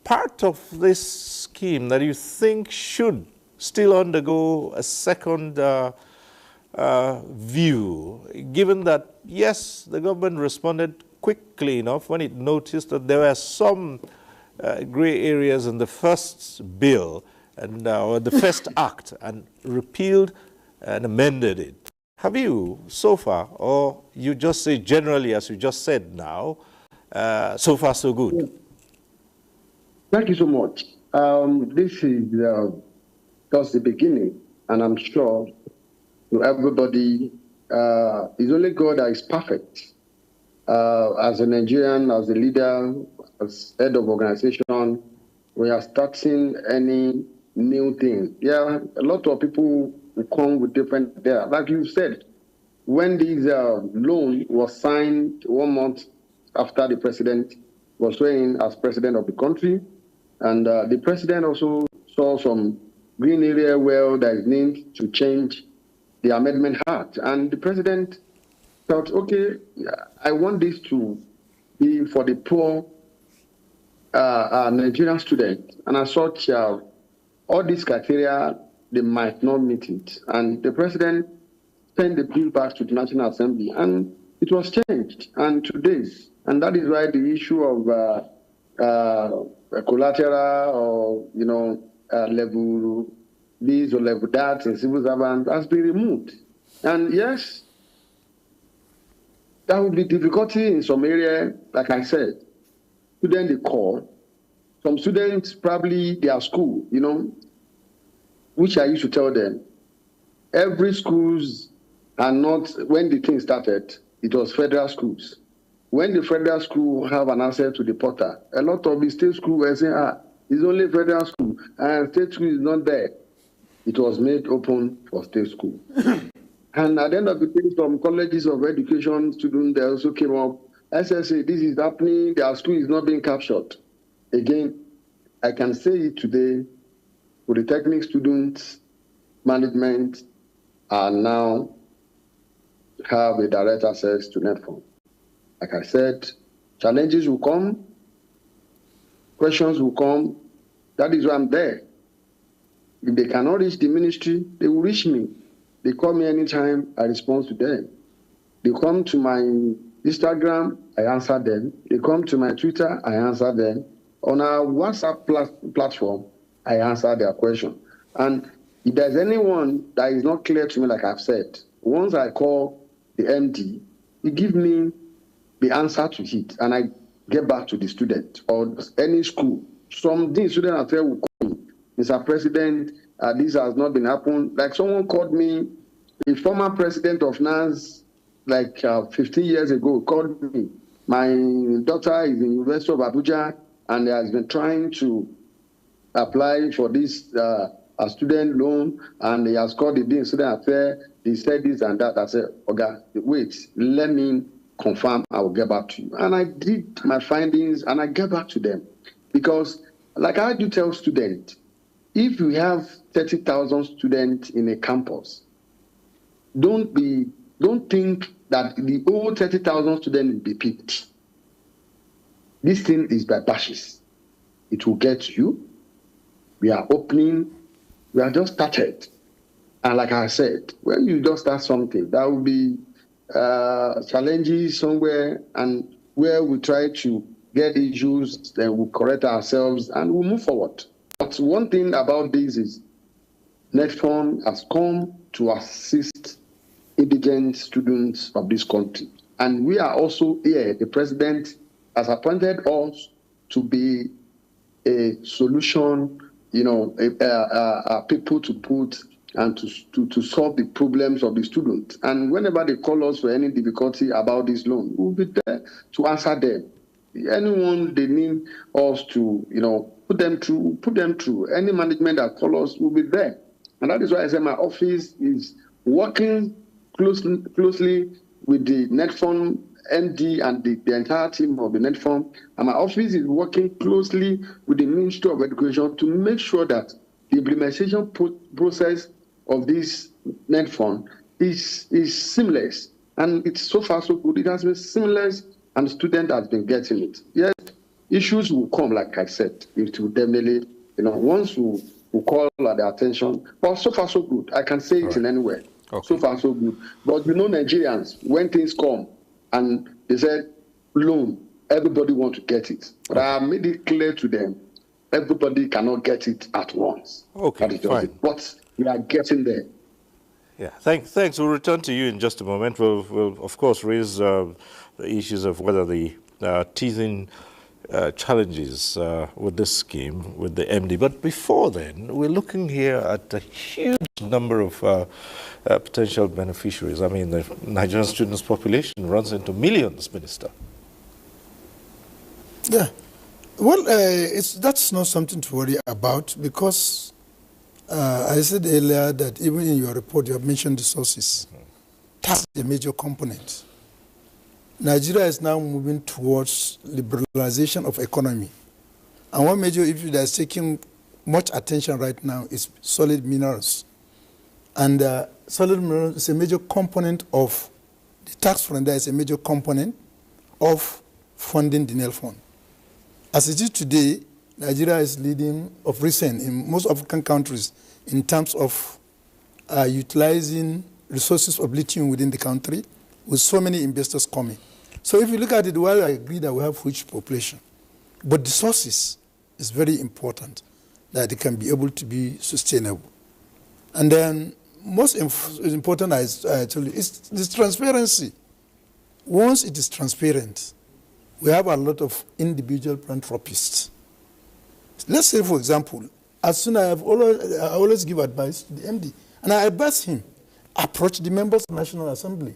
part of this scheme that you think should still undergo a second view, given that, yes, the government responded quickly enough when it noticed that there were some gray areas in the first bill and or the first act, and repealed and amended it. Have you so far, or you just say generally as you just said now, so far so good? Thank you so much. This is just the beginning, and I'm sure to everybody, it's only God that is perfect. As a Nigerian, as a leader, as head of organization, we are starting any new thing. Yeah, a lot of people will come with different ideas. Like you said, when this loan was signed 1 month after the president was swearing as president of the country, and the president also saw some green area where there is need to change the amendment act. And the president thought, okay, I want this to be for the poor Nigerian students. And as such, all these criteria, they might not meet it. And the president sent the bill back to the National Assembly, and it was changed, and to this. And that is why the issue of collateral or, level this or level that in civil servants has been removed. And yes, there will be difficulty in some area, like I said. Students they call. Some students probably their school, which I used to tell them, every schools are not, when the thing started, it was federal schools. When the federal school have an access to the portal, a lot of the state schools were saying, it's only federal school, and state school is not there. It was made open for state school. And at the end of the day, some colleges of education students, they also came up, SSA, this is happening, their school is not being captured. Again, I can say it today, polytechnic students, management are now have a direct access to NetFund. Like I said, challenges will come, questions will come. That is why I'm there. If they cannot reach the ministry, they will reach me. They call me anytime, I respond to them. They come to my Instagram, I answer them. They come to my Twitter, I answer them. On our WhatsApp platform, I answer their question. And if there's anyone that is not clear to me, like I've said, once I call the MD, he gives me the answer to it, and I get back to the student or any school. Some students are there will call me, Mr. President, this has not been happened. Like someone called me, the former president of NANS, like 15 years ago, called me. My daughter is in the University of Abuja, and has been trying to apply for this a student loan, and he has called the Dean Student Affairs. He said this and that. I said, okay, wait, let me confirm, I will get back to you. And I did my findings, and I get back to them. Because, like I do tell students, if you have 30,000 students in a campus, don't think that the whole 30,000 students will be picked. This thing is by batches. It will get you. We are opening. We are just started. And like I said, when you just start something, there will be challenges somewhere, and where we try to get issues, then we correct ourselves and we move forward. But one thing about this is NetFund has come to assist indigent students of this country. And we are also here. The president has appointed us to be a solution, people to put and to solve the problems of the students. And whenever they call us for any difficulty about this loan, we'll be there to answer them. Anyone they need us to, put them through. Any management that call us will be there. And that is why I say my office is working closely with the NetFund MD and the entire team of the NetFund. And my office is working closely with the Ministry of Education to make sure that the implementation process of this NetFund is seamless. And it's so far so good. It has been seamless and the student has been getting it. Yes, issues will come, like I said. It will definitely, once we call at the attention. But so far so good. I can say it in anywhere. Okay. So far so good. But Nigerians, when things come and they said loan, everybody wants to get it. But I have made it clear to them, everybody cannot get it at once. Okay, fine. But we are getting there. Yeah, thanks. We'll return to you in just a moment. We'll of course, raise the issues of whether the teething challenges with this scheme, with the MD. But before then, we're looking here at a huge number of potential beneficiaries. I mean, the Nigerian students' population runs into millions, Minister. Yeah. Well, that's not something to worry about because I said earlier that even in your report you have mentioned the sources. That's a major component. Nigeria is now moving towards liberalization of economy. And one major issue that is taking much attention right now is solid minerals. And solid minerals is a major component of the tax fund. There is a major component of funding the NELFund. As it is today, Nigeria is leading of recent in most African countries in terms of utilizing resources of lithium within the country with so many investors coming. So if you look at it, while I agree that we have huge population, but the sources is very important that it can be able to be sustainable. And then most important, I told you, is this transparency. Once it is transparent, we have a lot of individual philanthropists. Let's say, for example, as soon as I always give advice to the MD, and I advise him, approach the members of the National Assembly.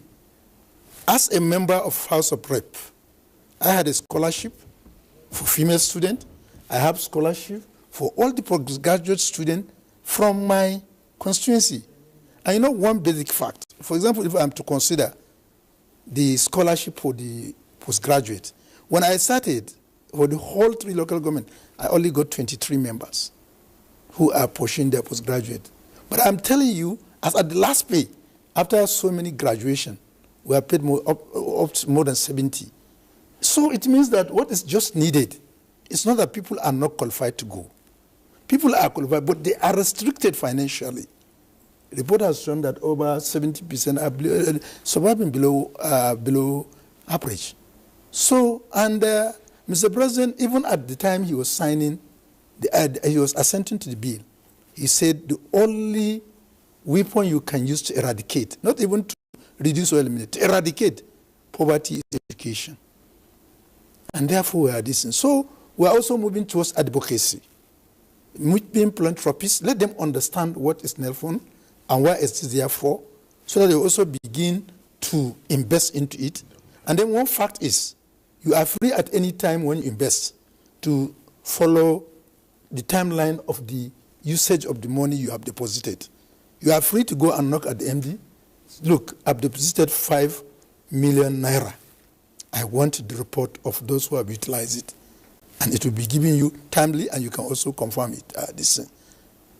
As a member of House of Rep, I had a scholarship for female students. I have scholarship for all the postgraduate students from my constituency. And one basic fact, for example, if I'm to consider the scholarship for the postgraduate, when I started for the whole 3 local government, I only got 23 members who are pursuing their postgraduate. But I'm telling you, as at the last pay, after so many graduation, we are paid more than 70. So it means that what is just needed, it's not that people are not qualified to go. People are qualified, but they are restricted financially. The report has shown that over 70% are surviving below average. So, and Mr. President, even at the time he was signing, he was assenting to the bill, he said the only weapon you can use to eradicate, not even to reduce or eliminate, to eradicate poverty is education. And therefore we are this. So we are also moving towards advocacy. Being philanthropists, let them understand what is NELFund and why it is there for, so that they also begin to invest into it. And then one fact is, you are free at any time when you invest to follow the timeline of the usage of the money you have deposited. You are free to go and knock at the MD. Look, I've deposited 5 million naira. I want the report of those who have utilized it. And it will be giving you timely, and you can also confirm it.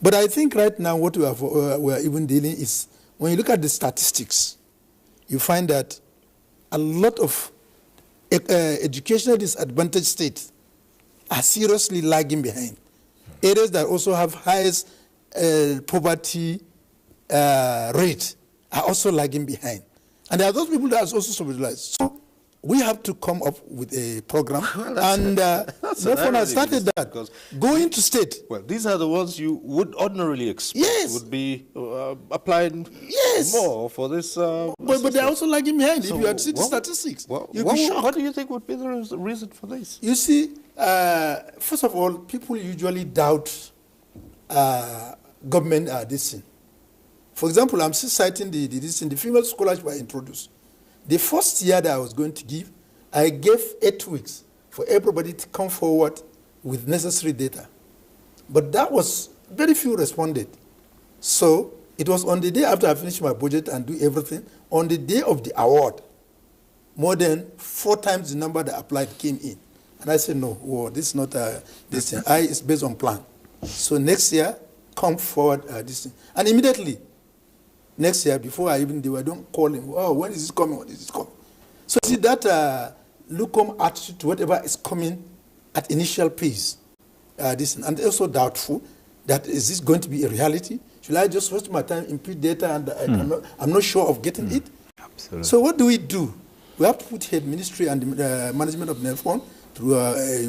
But I think right now what we are even dealing is, when you look at the statistics, you find that a lot of educational disadvantaged states are seriously lagging behind. Areas that also have highest poverty rate are also lagging behind. And there are those people that are also subsidized. So we have to come up with a program. And therefore I started that. Going to state. Well, these are the ones you would ordinarily expect would be applying more for this. But they're also lagging behind. So if you had seen the statistics, you'd be shocked. What do you think would be the reason for this? You see, First of all, people usually doubt government this thing. For example, I'm still citing the female scholarship I introduced. The first year that I was going to give, I gave 8 weeks for everybody to come forward with necessary data. But that was, very few responded. So it was on the day after I finished my budget and do everything, on the day of the award, more than 4 times the number that applied came in. And I said, no, this is not this thing. It's based on plan. So next year, come forward this thing. And immediately, next year, before I even do, I don't call him, oh, when is this coming? When is this coming? So see that lukewarm attitude to whatever is coming at initial pace, and also doubtful that is this going to be a reality? Should I just waste my time, input data, and I'm not sure of getting it? Absolutely. So what do? We have to put head ministry and the management of NELFON through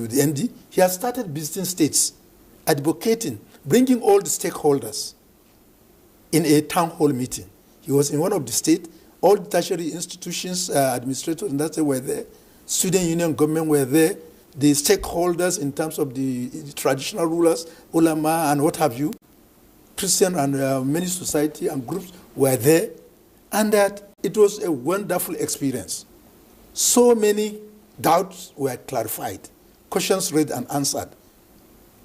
the ND. He has started visiting states, advocating, bringing all the stakeholders in a town hall meeting. He was in one of the states. All the tertiary institutions, administrators, and that's were there. Student union government were there. The stakeholders in terms of the traditional rulers, ulama and what have you, Christian and many society and groups were there. And that it was a wonderful experience. So many doubts were clarified, questions read and answered.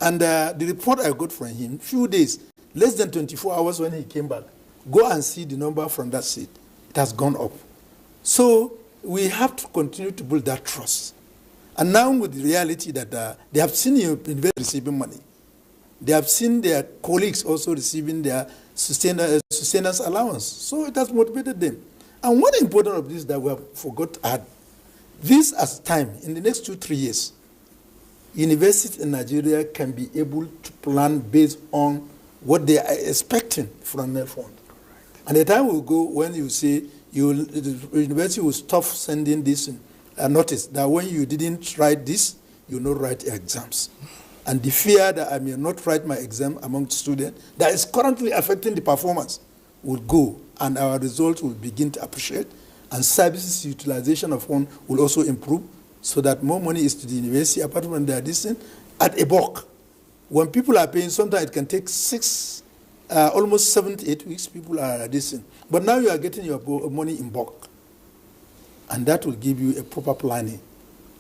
And the report I got from him, few days, less than 24 hours when he came back, go and see the number from that seat. It has gone up. So we have to continue to build that trust. And now with the reality that they have seen university receiving money, they have seen their colleagues also receiving their sustenance allowance. So it has motivated them. And one important of this that we have forgot to add, this as time, in the next 2-3 years, universities in Nigeria can be able to plan based on what they are expecting from their fund. And the time will go when you say the university will stop sending this notice that when you didn't write this, you will not write exams. And the fear that I may not write my exam among students that is currently affecting the performance will go, and our results will begin to appreciate, and services utilization of funds will also improve, so that more money is to the university, apart from their distance, at a bulk. When people are paying, sometimes it can take almost 7 to 8 weeks, people are distant. But now you are getting your money in bulk. And that will give you a proper planning.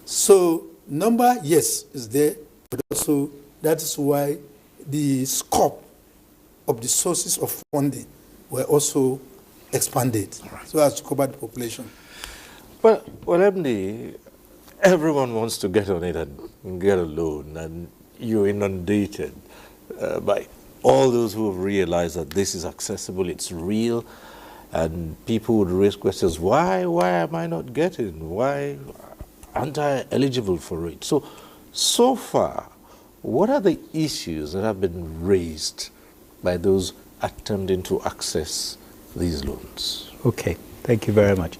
So number, yes, is there, but also that is why the scope of the sources of funding were also expanded, so as to cover the population. Well, MD, everyone wants to get on it and get a loan, and you're inundated by all those who have realized that this is accessible, it's real, and people would raise questions, why am I not getting? Why aren't I eligible for it? So far, what are the issues that have been raised by those attempting to access these loans? Okay, thank you very much.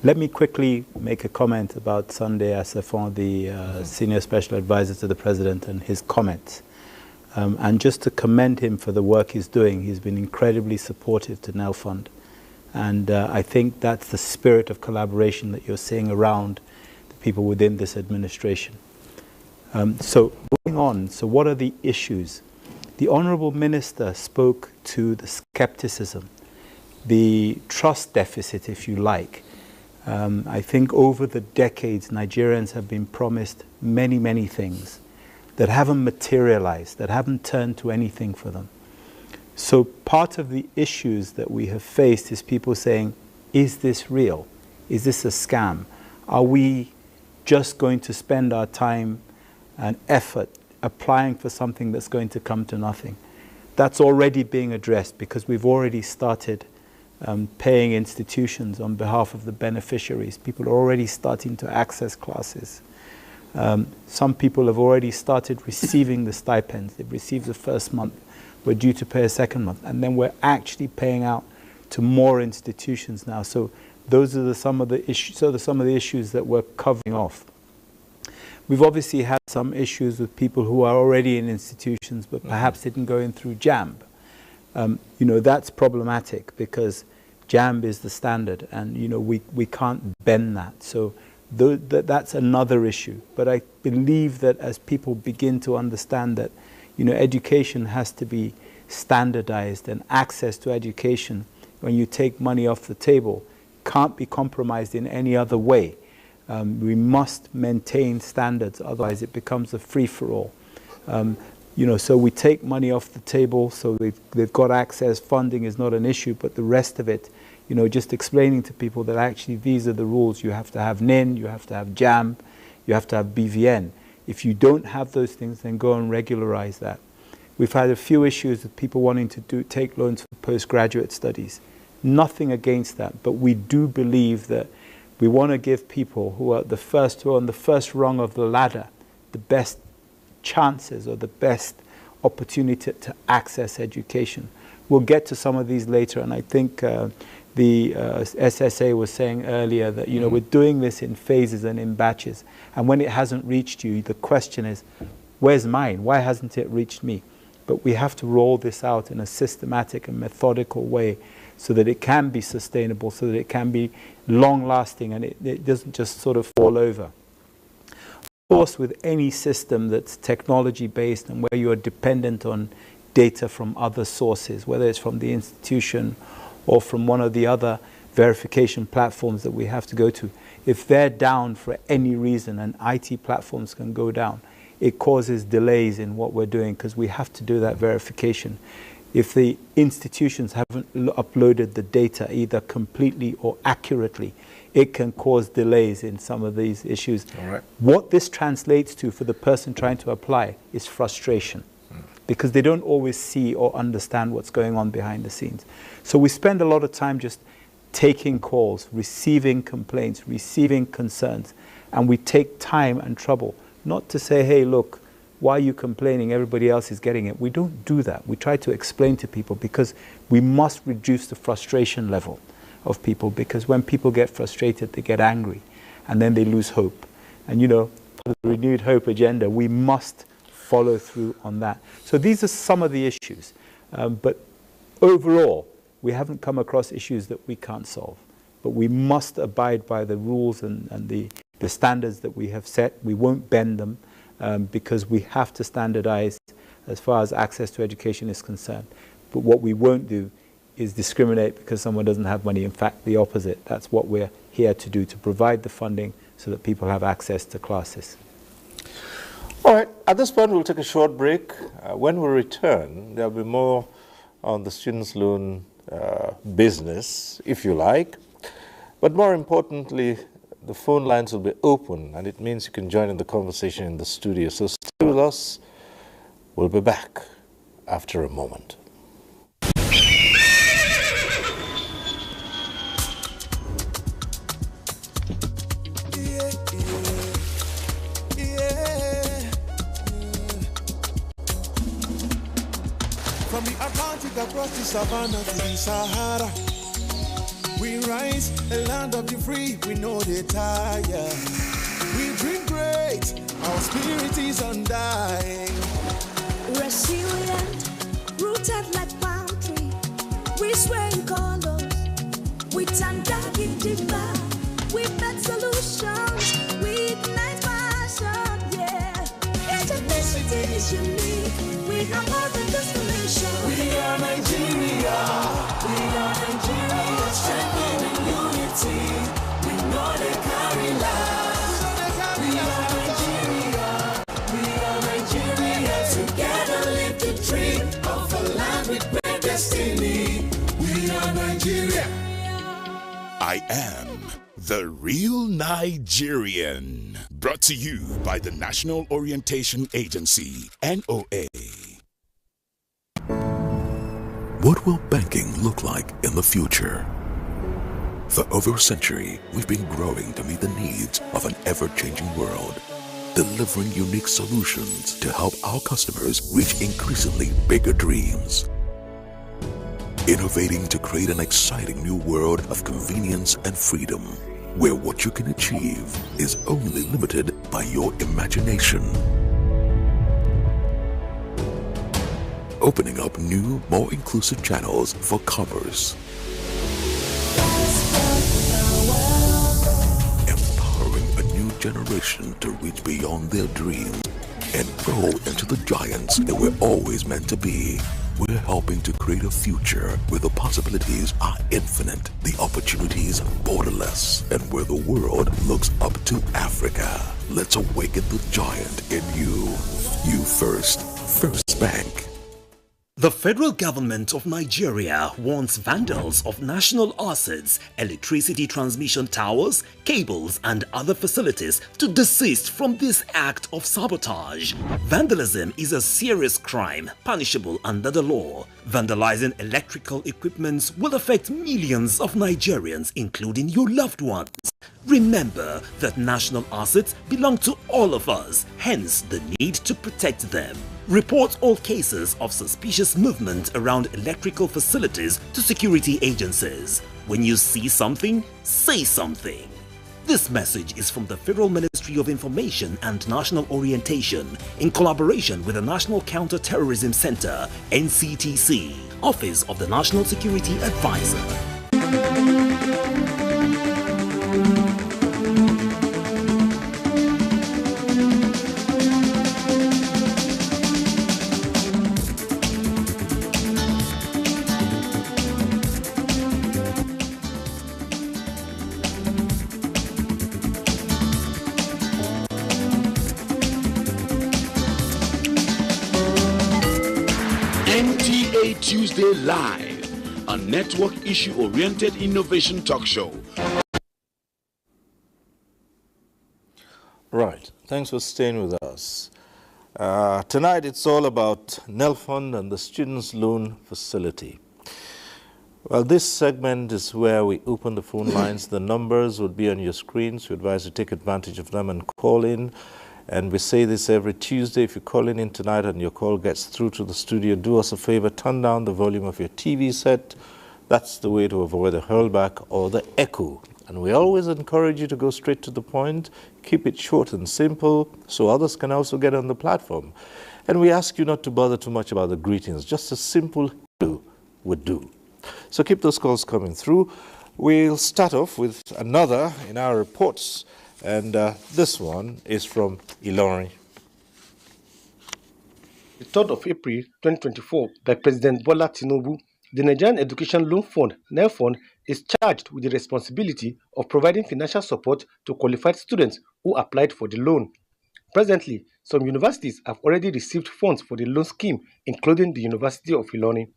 Let me quickly make a comment about Sunday Asafon, the Senior Special Advisor to the President, and his comments. And just to commend him for the work he's doing. He's been incredibly supportive to NELFund. And I think that's the spirit of collaboration that you're seeing around the people within this administration. So moving on, so what are the issues? The Honourable Minister spoke to the skepticism, the trust deficit, if you like. I think over the decades, Nigerians have been promised many, many things that haven't materialized, that haven't turned to anything for them. So part of the issues that we have faced is people saying, is this real? Is this a scam? Are we just going to spend our time and effort applying for something that's going to come to nothing? That's already being addressed because we've already started paying institutions on behalf of the beneficiaries. People are already starting to access classes. Some people have already started receiving the stipends. They've received the first month. We're due to pay a second month. And then we're actually paying out to more institutions now. So those are some of the issues that we're covering off. We've obviously had some issues with people who are already in institutions but perhaps didn't go in through JAMB. That's problematic because JAMB is the standard, and we can't bend that. So That's another issue. But I believe that as people begin to understand that, education has to be standardized, and access to education, when you take money off the table, can't be compromised in any other way. We must maintain standards, otherwise it becomes a free-for-all. So we take money off the table, so they've got access, funding is not an issue, but the rest of it, just explaining to people that actually these are the rules. You have to have NIN, you have to have JAM, you have to have BVN. If you don't have those things, then go and regularize that. We've had a few issues with people wanting to take loans for postgraduate studies. Nothing against that, but we do believe that we want to give people who are on the first rung of the ladder the best chances or the best opportunity to access education. We'll get to some of these later, and I think the SSA was saying earlier that we're doing this in phases and in batches, and when it hasn't reached you, the question is, where's mine? Why hasn't it reached me? But we have to roll this out in a systematic and methodical way so that it can be sustainable, so that it can be long-lasting, and it doesn't just sort of fall over. Of course, with any system that's technology-based and where you're dependent on data from other sources, whether it's from the institution or from one of the other verification platforms that we have to go to, if they're down for any reason, and IT platforms can go down, it causes delays in what we're doing because we have to do that verification. If the institutions haven't uploaded the data either completely or accurately, it can cause delays in some of these issues. All right. What this translates to for the person trying to apply is frustration, because they don't always see or understand what's going on behind the scenes. So we spend a lot of time just taking calls, receiving complaints, receiving concerns, and we take time and trouble, not to say, hey, look, why are you complaining? Everybody else is getting it. We don't do that. We try to explain to people because we must reduce the frustration level of people, because when people get frustrated, they get angry and then they lose hope. And for the renewed hope agenda, we must follow through on that. So these are some of the issues. But overall, we haven't come across issues that we can't solve. But we must abide by the rules and the standards that we have set. We won't bend them. Because we have to standardize as far as access to education is concerned. But what we won't do is discriminate because someone doesn't have money. In fact, the opposite. That's what we're here to do, to provide the funding so that people have access to classes. All right, at this point, we'll take a short break. When we return, there'll be more on the students' loan business, if you like. But more importantly, the phone lines will be open, and it means you can join in the conversation in the studio. So stay with us. We'll be back after a moment. From the Atlantic across the savannah to the Sahara, we rise, a land of the free, we know they tire. We dream great, our spirit is undying. Resilient, rooted like palm tree, we sway in colors, we turn dark into light, we make solutions, we ignite passion, yeah. Each ethnicity is unique, we have more than destination. We are Nigeria, we are Nigeria, strengthening unity, we know they carry lives. We are Nigeria, we are Nigeria, together live the dream of a land with great destiny. We are Nigeria. I am the real Nigerian. Brought to you by the National Orientation Agency, NOA. What will banking look like in the future? For over a century, we've been growing to meet the needs of an ever-changing world, delivering unique solutions to help our customers reach increasingly bigger dreams. Innovating to create an exciting new world of convenience and freedom, where what you can achieve is only limited by your imagination. Opening up new, more inclusive channels for commerce. Empowering a generation to reach beyond their dreams and grow into the giants they were always meant to be. We're helping to create a future where the possibilities are infinite, the opportunities borderless, and where the world looks up to Africa. Let's awaken the giant in you. You first. First Bank. The federal government of Nigeria warns vandals of national assets, electricity transmission towers, cables, and other facilities to desist from this act of sabotage. Vandalism is a serious crime punishable under the law. Vandalizing electrical equipment will affect millions of Nigerians, including your loved ones. Remember that national assets belong to all of us, hence the need to protect them. Report all cases of suspicious movement around electrical facilities to security agencies. When you see something, say something. This message is from the Federal Ministry of Information and National Orientation in collaboration with the National Counter-Terrorism Center, NCTC, Office of the National Security Advisor. Tuesday Live, a network issue-oriented innovation talk show. Right. Thanks for staying with us. Tonight it's all about NELFund and the Students' Loan Facility. Well, this segment is where we open the phone lines. The numbers would be on your screens. We advise you take advantage of them and call in. And we say this every Tuesday. If you're calling in tonight and your call gets through to the studio, do us a favor, turn down the volume of your TV set. That's the way to avoid the hurlback or the echo. And we always encourage you to go straight to the point, keep it short and simple so others can also get on the platform. And we ask you not to bother too much about the greetings, just a simple hello would do. So keep those calls coming through. We'll start off with another in our reports. And this one is from Ilorin. The 3rd of April 2024, by President Bola Tinubu, the Nigerian Education Loan Fund, NELFund, is charged with the responsibility of providing financial support to qualified students who applied for the loan. Presently, some universities have already received funds for the loan scheme, including the University of Ilorin.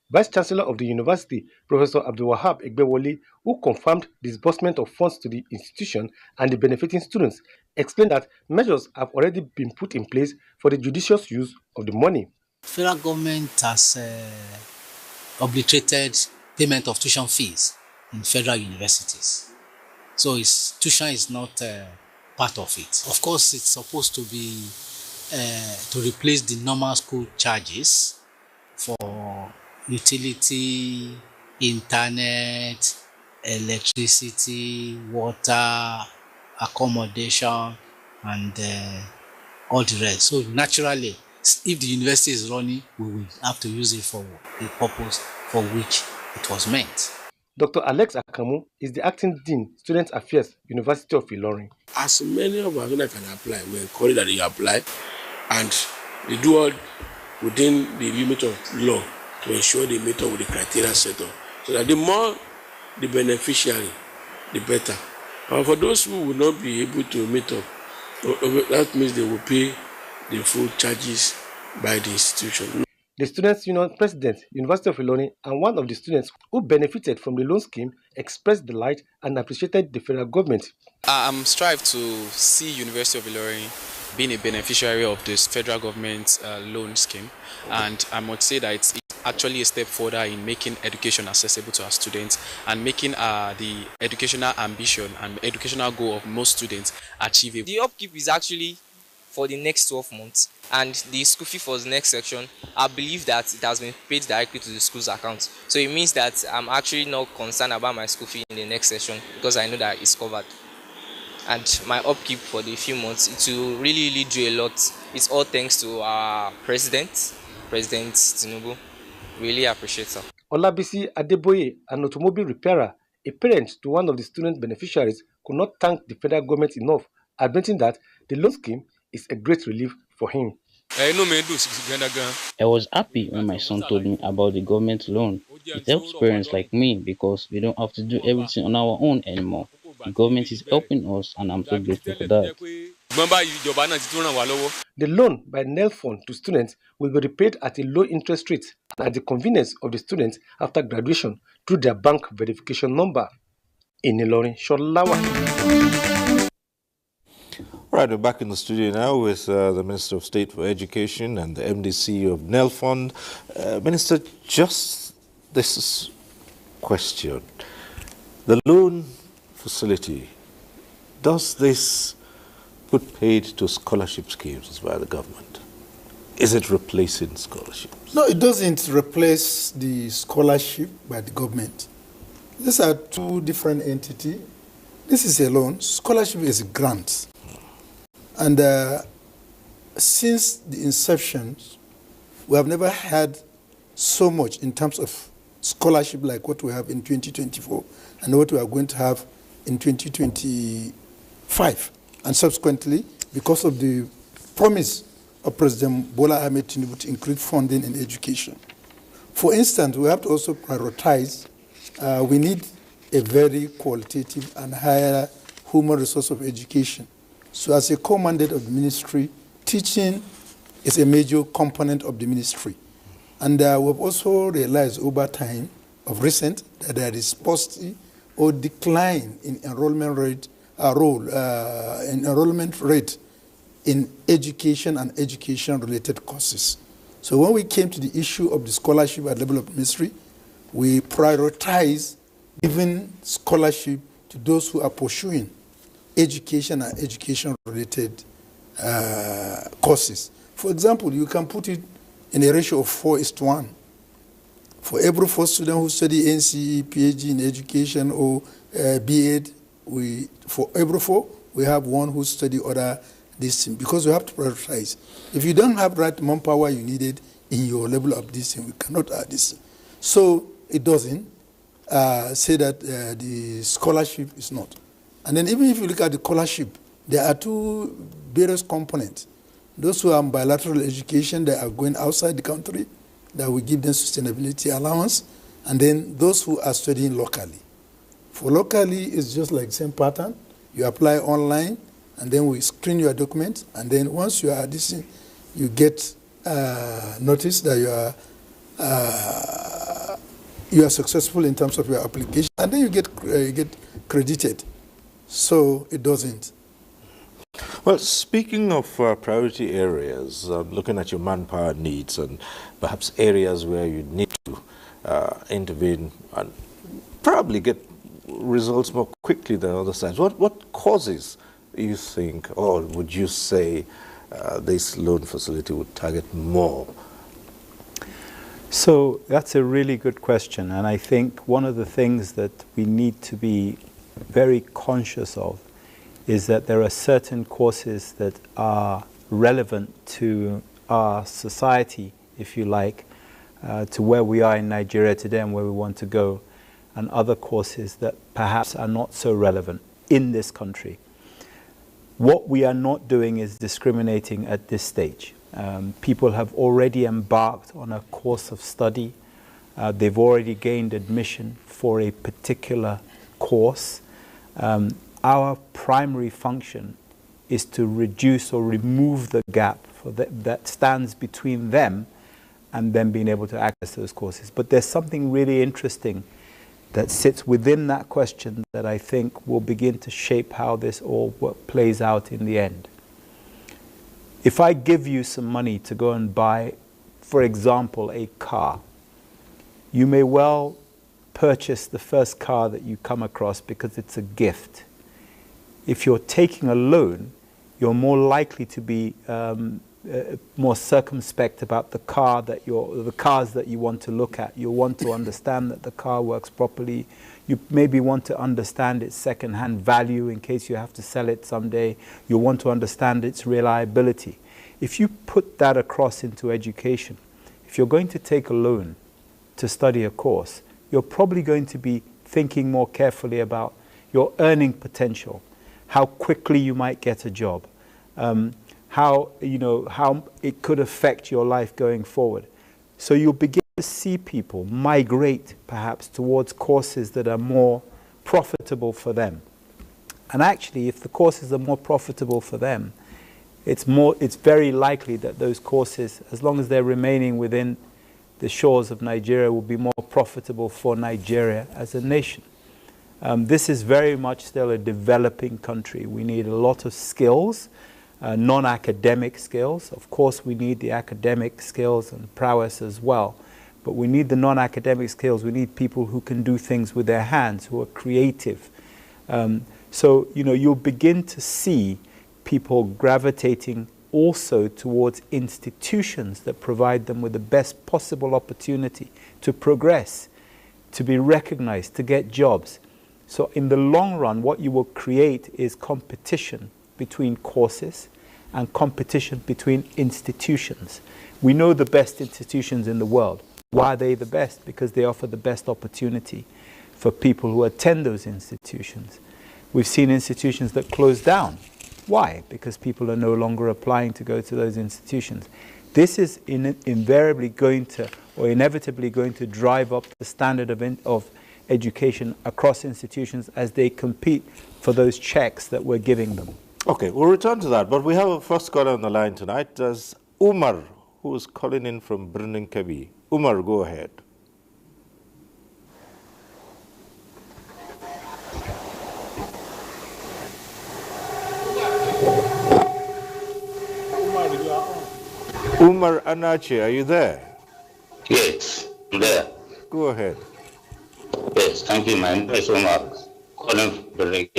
Vice Chancellor of the University, Professor Abdulwahab Egbewole, who confirmed disbursement of funds to the institution and the benefiting students, explained that measures have already been put in place for the judicious use of the money. Federal government has obliterated payment of tuition fees in federal universities. So tuition is not part of it. Of course, it's supposed to be to replace the normal school charges for utility, internet, electricity, water, accommodation, and all the rest. So naturally, if the university is running, we will have to use it for the purpose for which it was meant. Dr. Alex Akamu is the acting dean, Student Affairs, University of Ilorin. As many of our students can apply, we encourage that they apply, and they do all within the limit of law to ensure they meet up with the criteria set up. So that the more the beneficiary, the better. And for those who will not be able to meet up, that means they will pay the full charges by the institution. The Students' Union President, University of Ilorin, and one of the students who benefited from the loan scheme expressed delight and appreciated the federal government. I'm strived to see University of Ilorin being a beneficiary of this federal government loan scheme, and I must say that it's actually a step further in making education accessible to our students and making the educational ambition and educational goal of most students achievable. The upkeep is actually for the next 12 months, and the school fee for the next section, I believe that it has been paid directly to the school's account. So it means that I'm actually not concerned about my school fee in the next session because I know that it's covered. And my upkeep for the few months, it will really do a lot. It's all thanks to our President Tinubu. Really appreciate her. Olabisi Adeboye, an automobile repairer, a parent to one of the student beneficiaries, could not thank the federal government enough admitting that the loan scheme is a great relief for him. I was happy when my son told me about the government loan. It helps parents like me because we don't have to do everything on our own anymore. The government is helping us, and I'm so grateful for that. The loan by Nelfund to students will be repaid at a low interest rate and at the convenience of the students after graduation through their bank verification number. In Ilorin, Sholawa. Right, we're back in the studio now with the Minister of State for Education and the MDC of Nelfund. Minister, just this question. The loan facility, does this put paid to scholarship schemes by the government? Is it replacing scholarships? No, it doesn't replace the scholarship by the government. These are two different entities. This is a loan. Scholarship is a grant. And since the inception, we have never had so much in terms of scholarship like what we have in 2024 and what we are going to have in 2025. And subsequently, because of the promise of President Bola Ahmed Tinubu to increase funding in education. For instance, we have to also prioritize, we need a very qualitative and higher human resource of education. So as a core mandate of the ministry, teaching is a major component of the ministry. And we've also realized over time of recent that there is paucity or decline in enrollment rate, in education and education-related courses. So when we came to the issue of the scholarship at the level of the ministry, we prioritize giving scholarship to those who are pursuing education and education-related courses. For example, you can put it in a ratio of 4:1. For every 4 students who study NCE, PhD in education, or B.Ed, for every 4, we have one who study other disciplines, because we have to prioritize. If you don't have right manpower you needed in your level of discipline, we cannot add this. So it doesn't say that the scholarship is not. And then even if you look at the scholarship, there are two various components. Those who are in bilateral education, they are going outside the country, that we give them sustainability allowance, and then those who are studying locally. For locally, it's just like the same pattern. You apply online, and then we screen your documents, and then once you are this, you get notice that you are successful in terms of your application, and then you get credited. So it doesn't. Well, speaking of priority areas, looking at your manpower needs and perhaps areas where you need to intervene and probably get results more quickly than other sides, what causes you think, or would you say, this loan facility would target more? So that's a really good question, and I think one of the things that we need to be very conscious of is that there are certain courses that are relevant to our society, if you like, to where we are in Nigeria today and where we want to go, and other courses that perhaps are not so relevant in this country. What we are not doing is discriminating at this stage. People have already embarked on a course of study. They've already gained admission for a particular course. Our primary function is to reduce or remove the gap that stands between them and them being able to access those courses. But there's something really interesting that sits within that question that I think will begin to shape how this all plays out in the end. If I give you some money to go and buy, for example, a car, you may well purchase the first car that you come across because it's a gift. If you're taking a loan, you're more likely to be more circumspect about the cars that you want to look at. You want to understand that the car works properly. You maybe want to understand its second-hand value in case you have to sell it someday. You want to understand its reliability. If you put that across into education, if you're going to take a loan to study a course, you're probably going to be thinking more carefully about your earning potential. how quickly you might get a job, how it could affect your life going forward. So you'll begin to see people migrate perhaps towards courses that are more profitable for them. And actually, if the courses are more profitable for them, it's very likely that those courses, as long as they're remaining within the shores of Nigeria, will be more profitable for Nigeria as a nation. This is very much still a developing country. We need a lot of skills, non-academic skills. Of course, we need the academic skills and prowess as well. But we need the non-academic skills. We need people who can do things with their hands, who are creative. So, you'll begin to see people gravitating also towards institutions that provide them with the best possible opportunity to progress, to be recognized, to get jobs. So in the long run, what you will create is competition between courses and competition between institutions. We know the best institutions in the world. Why are they the best? Because they offer the best opportunity for people who attend those institutions. We've seen institutions that close down. Why? Because people are no longer applying to go to those institutions. This is invariably going to, or inevitably going to, drive up the standard of education across institutions as they compete for those checks that we're giving them. Okay, we'll return to that, but we have a first caller on the line tonight. There's Umar, who is calling in from Birnin Kebbi. Umar, go ahead. Umar Anache, are you there? Yes, I'm there. Go ahead. Yes, thank you, man. It's Omar, calling from Birnin.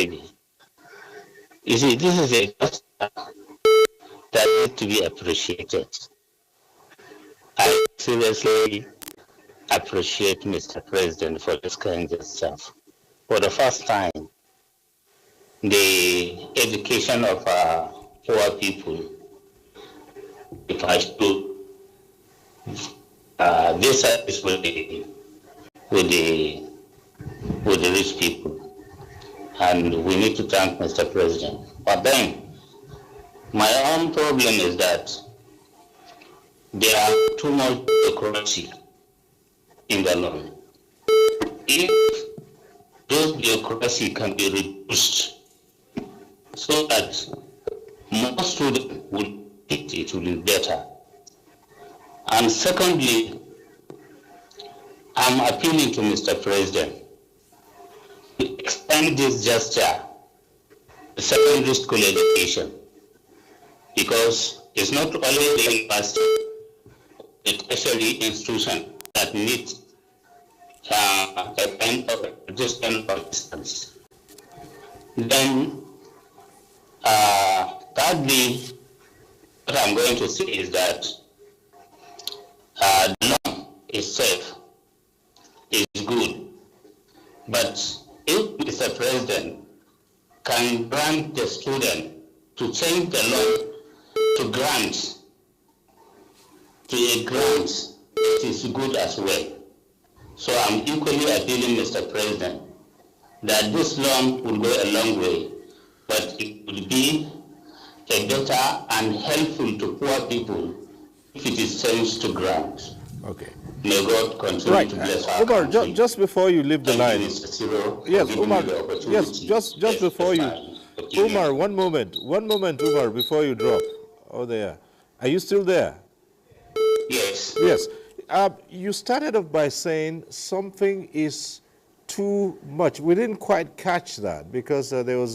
You see, this is a gesture that needs to be appreciated. I seriously appreciate Mr. President for this kind of stuff. For the first time, the education of poor people, if I should, this service with the rich people. And we need to thank Mr. President. But then, my own problem is that there are too much bureaucracy in the law. If those bureaucracy can be reduced so that more students will take it will be better. And secondly, I'm appealing to Mr. President to extend this gesture to secondary school education, because it's not only the university, it's actually institution that needs a kind of adjustment for distance. Then, thirdly, what I'm going to say is that the law is safe, is good, but if Mr. President can grant the student to change the law to grants, to a grant, it is good as well. So I'm equally appealing, Mr. President, that this law will go a long way, but it will be a better and helpful to poor people if it is changed to grants. Okay. May God continue to bless our Umar, country. just before you leave the line. Yes, Umar, yes, just before you. Umar, one moment, Umar, before you drop. Oh, there. Are you still there? Yes. Yes. You started off by saying something is too much. We didn't quite catch that because there was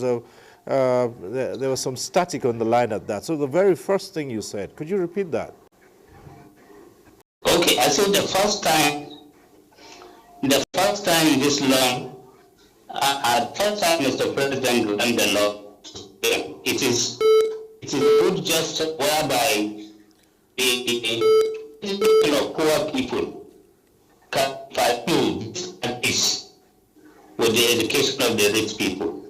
some static on the line at that. So the very first thing you said, could you repeat that? Okay, I said the first time this law, first time Mr. President ran the law, it is good just whereby the poor people can pursue this with the education of the rich people.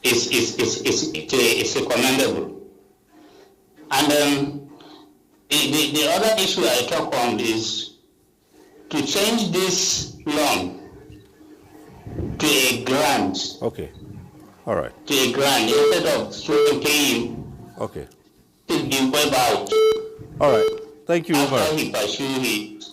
It's commendable. And the other issue I talk on is to change this loan to a grant. Okay. All right. to a grant instead of straight paying. Okay. To be wiped out. All right. Thank you, Umar. After he pursued it,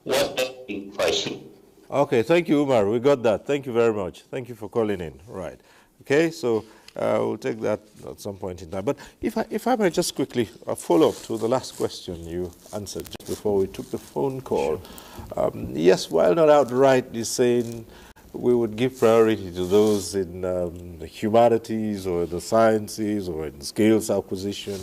what he pursued. Okay, thank you, Umar. We got that. Thank you very much. Thank you for calling in. Right. Okay, so we'll take that at some point in time. But if I might just quickly follow up to the last question you answered just before we took the phone call. Yes, while not outrightly saying we would give priority to those in the humanities or the sciences or in skills acquisition,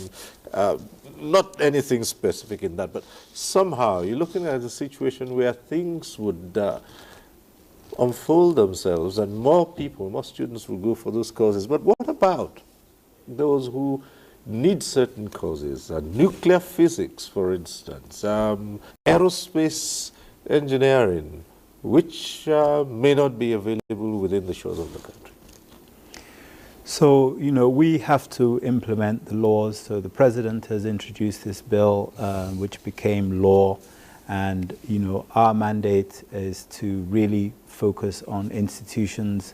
not anything specific in that, but somehow you're looking at a situation where things would unfold themselves and more people, more students will go for those courses. But what about those who need certain courses? Nuclear physics, for instance, aerospace engineering, which may not be available within the shores of the country. So, we have to implement the laws. So the president has introduced this bill, which became law. And, our mandate is to really focus on institutions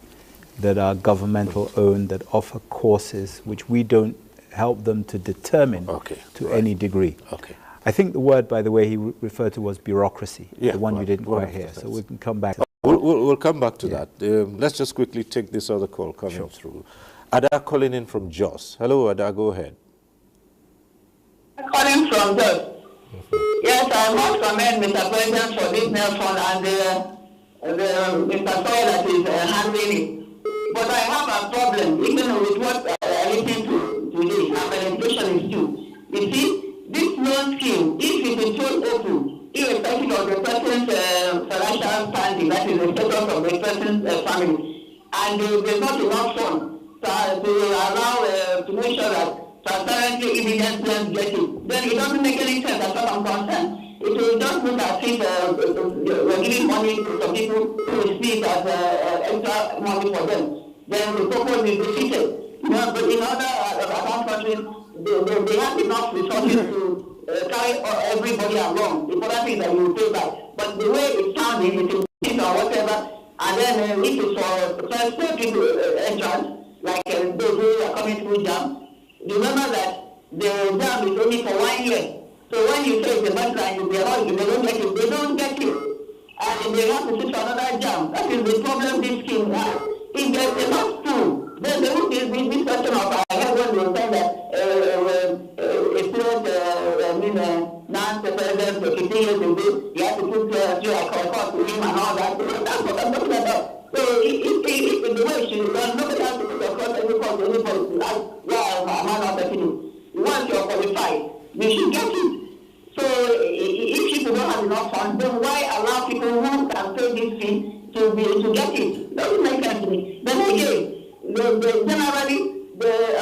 that are governmental owned, that offer courses which we don't help them to determine to any degree. Okay. I think the word, by the way, he referred to was bureaucracy, the one you didn't quite hear. Sense. So we can come back. We'll come back to that. Let's just quickly take this other call coming through. Ada calling in from Jos. Hello, Ada, go ahead. Calling from Jos. Yes, I must commend Mr. President for this Nelson and Mr. Soil that is handling it. But I have a problem, even with what I listened to today. My education is due. You see, this loan scheme, if it is so open, irrespective of the person's financial standing, that is the status of the person's family, and there's not enough funds to allow to make sure that transparently evidence plans get it, then it doesn't make any sense as far as I'm concerned. It will just look as if we're giving money to some people who will see it as extra money for them. Then the purpose is defeated. But in other advanced countries, they have enough resources to carry everybody along. The important thing is that you pay back. But the way it's sounding, it is or whatever, and then if it's for first people entrance, like those who are coming through JAM, remember that the JAM is only for 1 year. So when you say it's a master and they don't get it. And they have to sit for another JAM. That is the problem this scheme has. If there's enough tool, then there will be this question of I heard when they were saying that a student, non-president for 15 years ago, you have to put a cost to him and all that. That's what I'm talking about. So if the way she is done, nobody has to put a cost every cost to anybody. Why am I not taking it? Once you're qualified, you should get it. So if people don't have enough funds, then why allow people who can pay this fee to get it? Doesn't make sense to me. Then again, generally,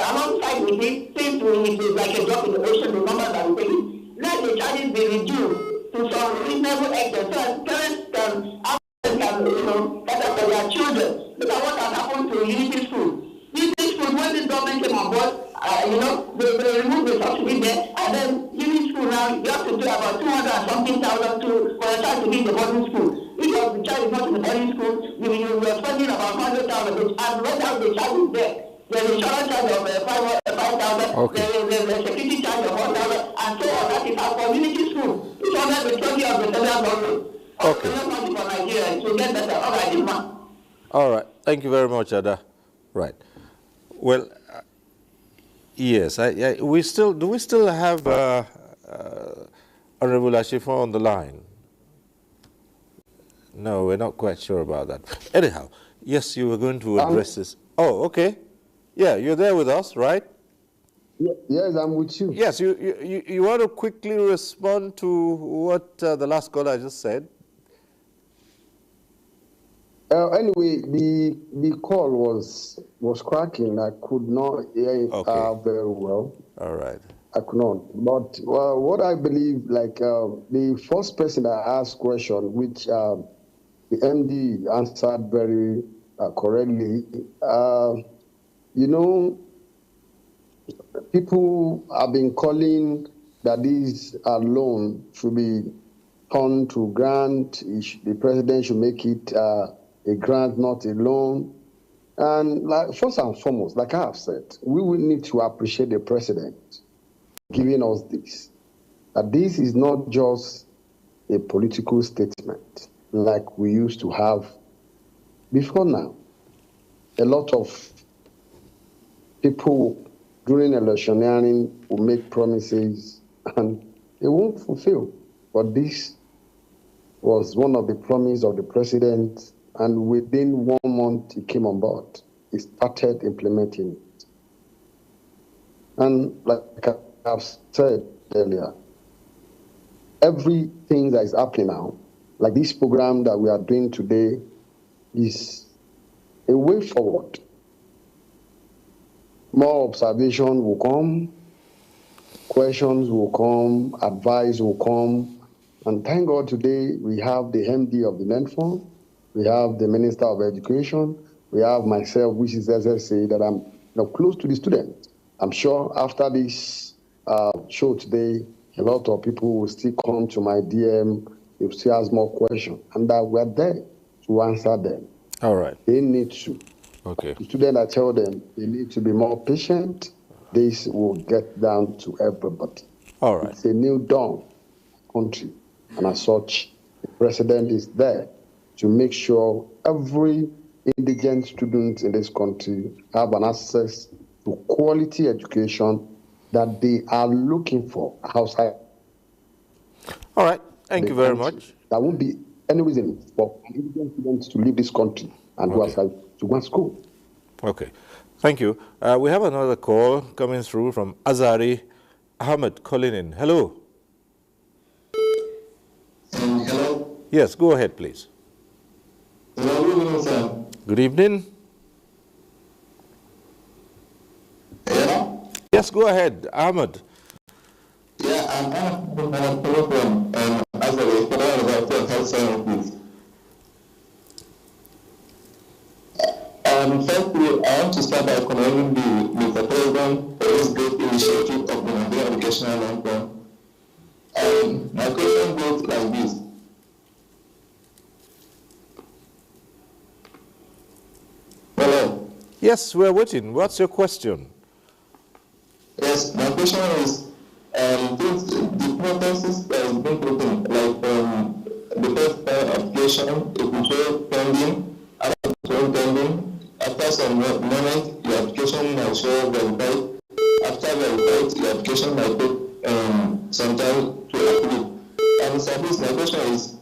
alongside with it, since it is like a drop in the ocean, the numbers that we take, let the charges be reduced to some reasonable extent so that parents can cater for their children. Look at what has happened to Unity School. Unity School, when this government came on board, they removed the subsidy there, and then Unity School now, you have to pay about 200 and something thousand for a child to be in the boarding school. If the child is not in the boarding school, you are spending about 100,000, and when the child is there, there's a insurance charge of 5,000, there's a security charge of 1,000, and so on. That is our community school. It's under the study of the federal government. Okay. For Nigeria, it will get better. All right, man. All right. Thank you very much, Ada. Right. Well, yes. Do we still have Honorable Ashifo on the line? No, we're not quite sure about that. Anyhow, yes, you were going to address this. Oh, okay. Yeah, you're there with us, right? Yes, I'm with you. Yes, you want to quickly respond to what the last caller just said? Anyway, the call was cracking. I could not hear it very well. All right. I could not. But what I believe, like the first person that asked question, which the MD answered very correctly, people have been calling that this loan should be turned to grant. The president should make it a grant, not a loan. And first and foremost, like I have said, we will need to appreciate the president giving us this. That this is not just a political statement like we used to have before now. A lot of people during electioneering will make promises and they won't fulfill. But this was one of the promises of the president, and within 1 month he came on board. He started implementing it. And like I've said earlier, everything that is happening now, like this program that we are doing today, is a way forward. More observation will come, questions will come, advice will come, and thank God today we have the MD of the NENFON, we have the Minister of Education, we have myself, which is SSA, that I'm close to the student. I'm sure after this show today, a lot of people will still come to my DM, they'll still ask more questions, and that we're there to answer them. All right. They need to. Okay. The students, I tell them, they need to be more patient. This will get down to everybody. All right. It's a new dawn country, and as such, the president is there to make sure every indigent student in this country have an access to quality education that they are looking for outside. All right. Thank you very much. There won't be any reason for an indigent student to leave this country and go outside to go to school. Okay. Thank you. We have another call coming through from Azari Ahmed calling in. Hello. Hello. Yes, go ahead, please. Hello, good evening, sir. Good evening. Hello? Yes, go ahead, Ahmed. Yeah, I'm Ahmed from Azari, about health sciences. Firstly, I want to start by commending Mr. President for his great initiative of the Nigerian Educational Loan Fund. My question goes like this. Hello? Yes, we're waiting. What's your question? Yes, my question is, the processes that is being taken, like the first application, if you show pending, after pending, after some moment, your application might show verified. After verified, your application might take some time to approve. And service, my question is,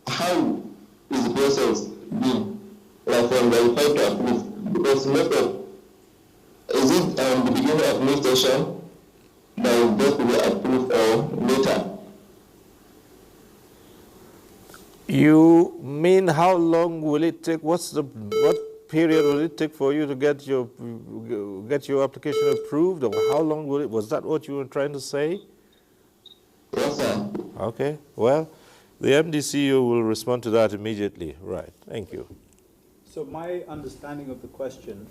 how is the process being, like from verified to approve? Because most of, is it the beginning of new session that will just be approved or later? You mean how long will it take? What period will it take for you to get your application approved, or how long will it? Was that what you were trying to say? Yes, sir. Okay. Well, the MDCU will respond to that immediately. Right. Thank you. So my understanding of the question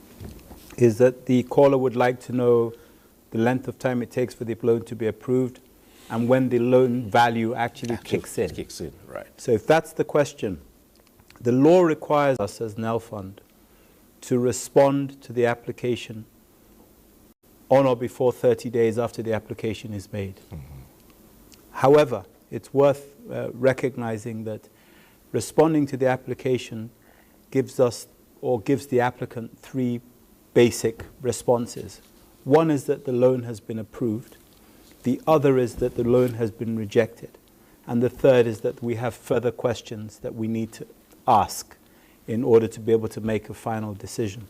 is that the caller would like to know the length of time it takes for the loan to be approved and when the loan value actually kicks in. Kicks in, right. So if that's the question, the law requires us as NELFund to respond to the application on or before 30 days after the application is made. However, it's worth recognizing that responding to the application gives us, or gives the applicant, three basic responses. One is that the loan has been approved. The other is that the loan has been rejected. And the third is that we have further questions that we need to ask in order to be able to make a final decision.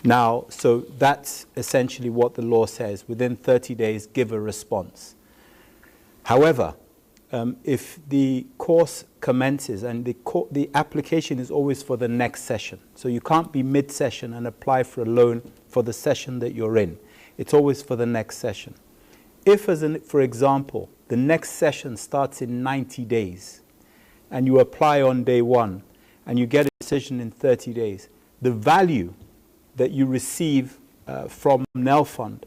Now, so that's essentially what the law says. Within 30 days, give a response. However, if the course commences, and the application is always for the next session, so you can't be mid-session and apply for a loan for the session that you're in. It's always for the next session. If, for example, the next session starts in 90 days, and you apply on day one, and you get a decision in 30 days, the value that you receive from NELFund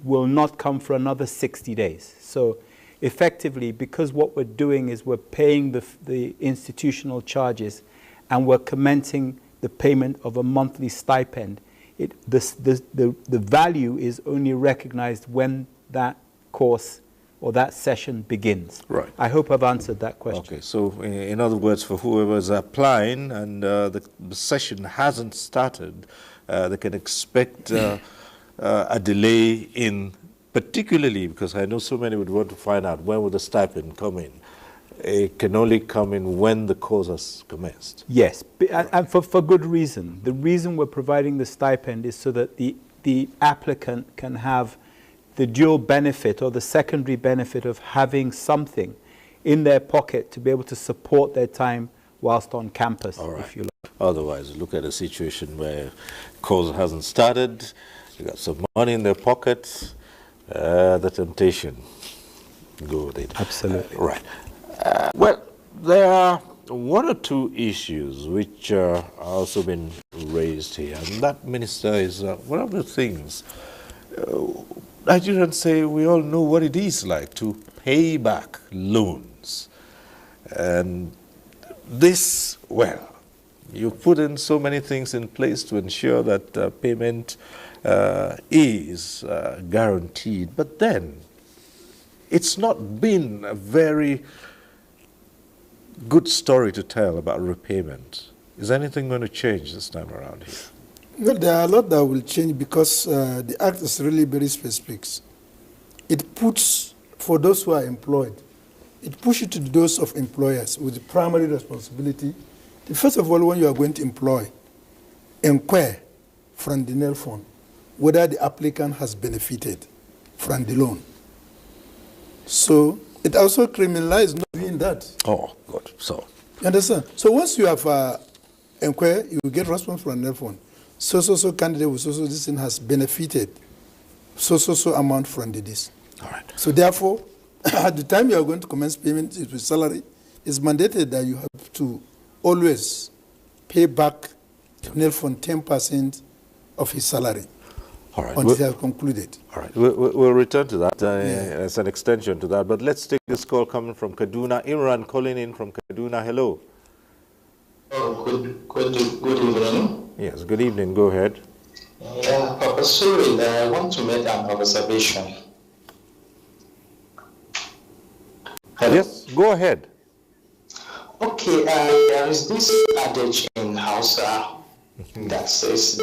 will not come for another 60 days. So effectively, because what we're doing is we're paying the institutional charges and we're commencing the payment of a monthly stipend. The value is only recognized when that course or that session begins. Right. I hope I've answered that question. Okay, so in other words, for whoever is applying and the session hasn't started, they can expect a delay in, particularly because I know so many would want to find out when will the stipend come in. It can only come in when the course has commenced. Yes, and for good reason. The reason we're providing the stipend is so that the applicant can have the dual benefit or the secondary benefit of having something in their pocket to be able to support their time whilst on campus, if you like. Otherwise, look at a situation where course hasn't started, you got some money in their pocket, the temptation, go with it. Absolutely. Right. Well, there are one or two issues which are also been raised here, and that, Minister, is one of the things Nigerians say we all know what it is like to pay back loans. And this, well, you put in so many things in place to ensure that payment is guaranteed, but then it's not been a very good story to tell about repayment. Is anything going to change this time around here? Well, there are a lot that will change because the Act is really very specific. It puts, for those who are employed, it pushes to those of employers with the primary responsibility. First of all, when you are going to employ, inquire from the NEL fund whether the applicant has benefited from the loan. So it also criminalizes not doing that. Oh, good. So you understand? So once you have inquired, you will get response from NEL fund. So candidate with so this thing has benefited so amount from this. All right. So therefore, at the time you are going to commence payment with salary, it's mandated that you have to always pay back NEL fund 10% of his salary. All right. Until they have concluded. All right. We'll return to that as an extension to that. But let's take this call coming from Kaduna. Imran calling in from Kaduna. Hello. Oh, good evening. Yes, good evening. Go ahead. Yeah, Papa Cyril, I want to make an observation. Hello? Yes, go ahead. Okay, there is this adage in Hausa that says,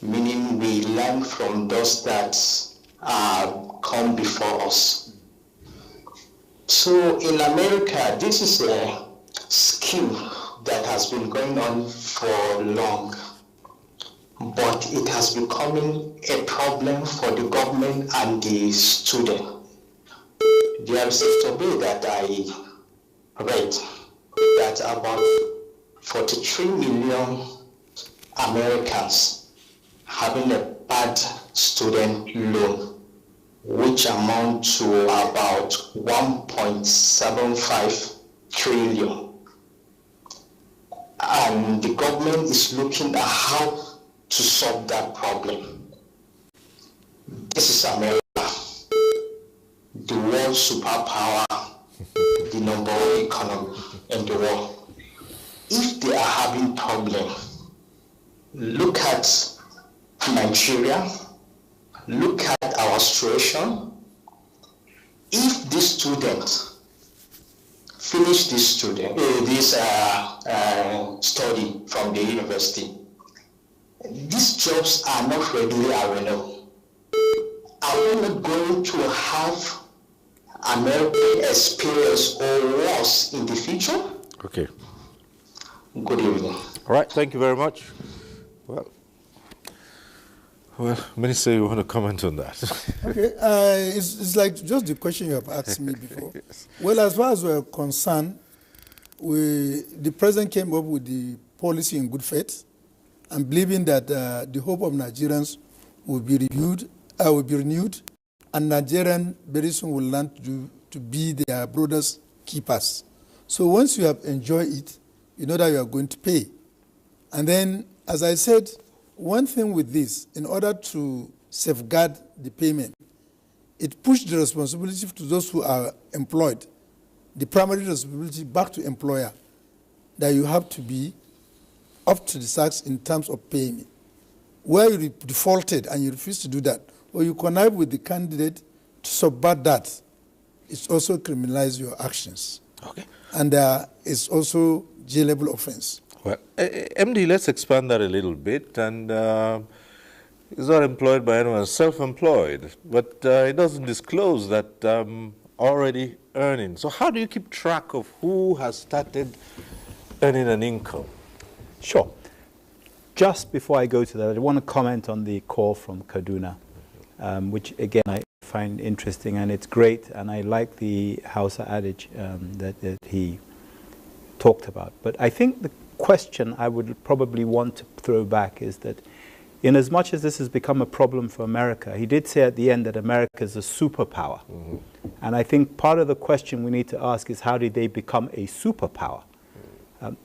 meaning we learn from those that come before us. So in America, this is a skill that has been going on for long, but it has becoming a problem for the government and the student. There is a survey that I read that about 43 million Americans having a bad student loan, which amount to about 1.75 trillion. And the government is looking at how to solve that problem. This is America, the world superpower, the number one economy in the world. If they are having problem, look at Nigeria, look at our situation. If this student finish this study from the university, these jobs are not readily available. Are we not going to have American experience or worse in the future? Okay. Good evening. All right, thank you very much. Well, Minister, you want to comment on that? Okay, it's like just the question you have asked me before. Yes. Well, as far as we're concerned, the president came up with the policy in good faith and believing that the hope of Nigerians will be renewed, and Nigerians very soon will learn to be their brothers' keepers. So once you have enjoyed it, you know that you are going to pay. And then, as I said, one thing with this, in order to safeguard the payment, it pushed the responsibility to those who are employed, the primary responsibility back to employer. that you have to be up to the tax in terms of paying it. Where you defaulted and you refuse to do that, or you connive with the candidate to subvert that, it's also criminalize your actions. Okay. And it's also jailable offense. Well, MD, let's expand that a little bit. And he's not employed by anyone, self-employed, but it doesn't disclose that already earning. So how do you keep track of who has started earning an income? Sure. Just before I go to that, I want to comment on the call from Kaduna, which again I find interesting, and it's great, and I like the Hausa adage that he talked about. But I think the question I would probably want to throw back is that in as much as this has become a problem for America, he did say at the end that America is a superpower. Mm-hmm. And I think part of the question we need to ask is how did they become a superpower?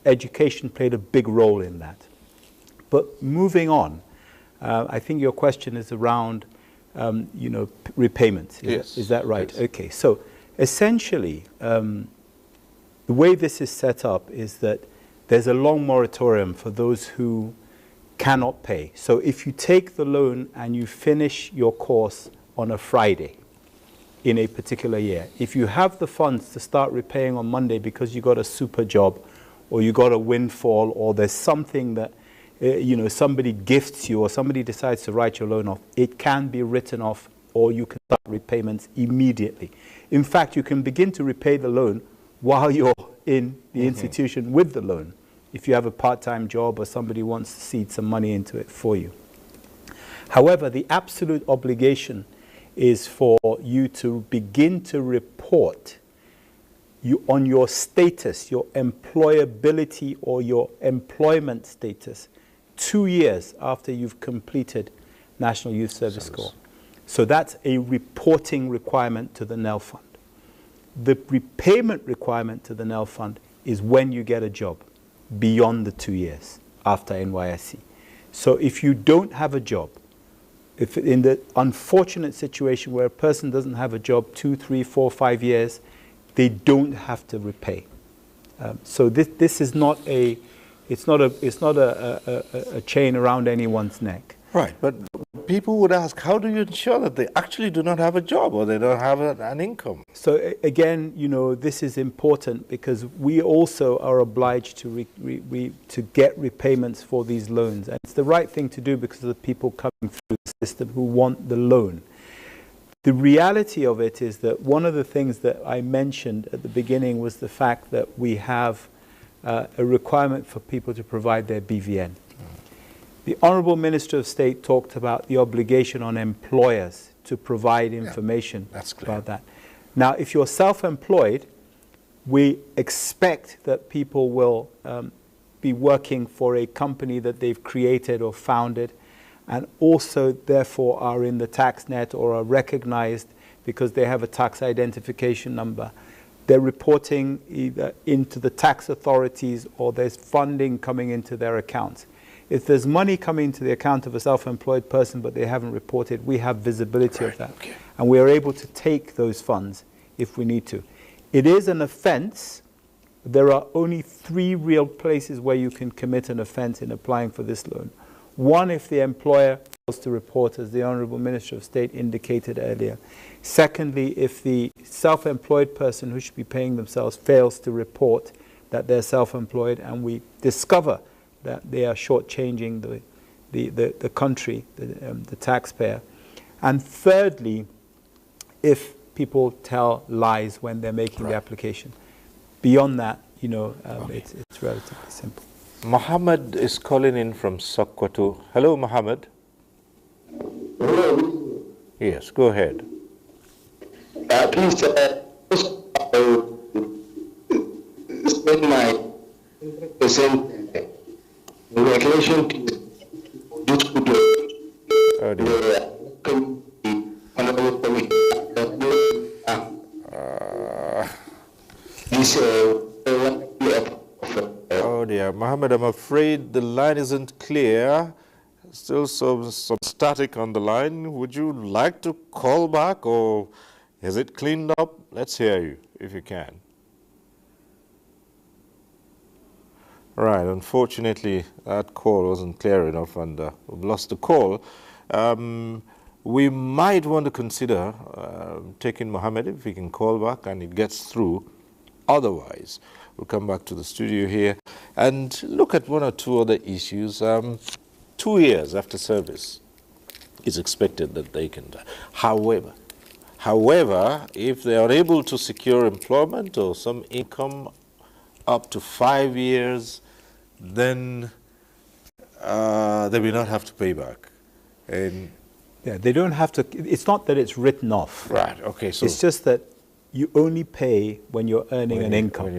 Education played a big role in that. But moving on, I think your question is around, repayment. Yes. Is that right? Yes. Okay. So essentially, the way this is set up is that there's a long moratorium for those who cannot pay. So if you take the loan and you finish your course on a Friday in a particular year, if you have the funds to start repaying on Monday because you got a super job or you got a windfall or there's something that somebody gifts you or somebody decides to write your loan off, it can be written off or you can start repayments immediately. In fact, you can begin to repay the loan while you're in the institution with the loan, if you have a part-time job or somebody wants to seed some money into it for you. However, the absolute obligation is for you to begin to report on your status, your employability or your employment status 2 years after you've completed National Youth Service Corps. So that's a reporting requirement to the NEL Fund. The repayment requirement to the NEL Fund is when you get a job beyond the 2 years after NYSC. So if you don't have a job, if in the unfortunate situation where a person doesn't have a job 2, 3, 4, 5 years, they don't have to repay. So this is not a chain around anyone's neck. Right, but people would ask, how do you ensure that they actually do not have a job or they don't have an income? So again, this is important because we also are obliged to to get repayments for these loans. And it's the right thing to do because of the people coming through the system who want the loan. The reality of it is that one of the things that I mentioned at the beginning was the fact that we have a requirement for people to provide their BVN. The Honourable Minister of State talked about the obligation on employers to provide information about that. Now, if you're self-employed, we expect that people will be working for a company that they've created or founded and also therefore are in the tax net or are recognized because they have a tax identification number. They're reporting either into the tax authorities or there's funding coming into their accounts. If there's money coming into the account of a self-employed person but they haven't reported, we have visibility of that. Okay. And we are able to take those funds if we need to. It is an offense. There are only 3 real places where you can commit an offense in applying for this loan. One, if the employer fails to report, as the Honourable Minister of State indicated earlier. Secondly, if the self-employed person who should be paying themselves fails to report that they're self-employed and we discover that they are shortchanging the country, the taxpayer. And thirdly, if people tell lies when they're making the application. Beyond that, it's relatively simple. Mohammed is calling in from Sokoto. Hello, Mohammed. Hello. Yes, go ahead. Please spend my percent congratulations to this good oh dear, Mohammed, I'm afraid the line isn't clear. Still some static on the line. Would you like to call back or is it cleaned up? Let's hear you if you can. Right. Unfortunately, that call wasn't clear enough, and we've lost the call. We might want to consider taking Mohammed if he can call back and it gets through. Otherwise, we'll come back to the studio here and look at one or two other issues. 2 years after service, it's expected that they can die. However, if they are able to secure employment or some income up to 5 years, then they will not have to pay back. And yeah, they don't have to. It's not that it's written off. Right. Okay. So it's just that you only pay when you're earning an income.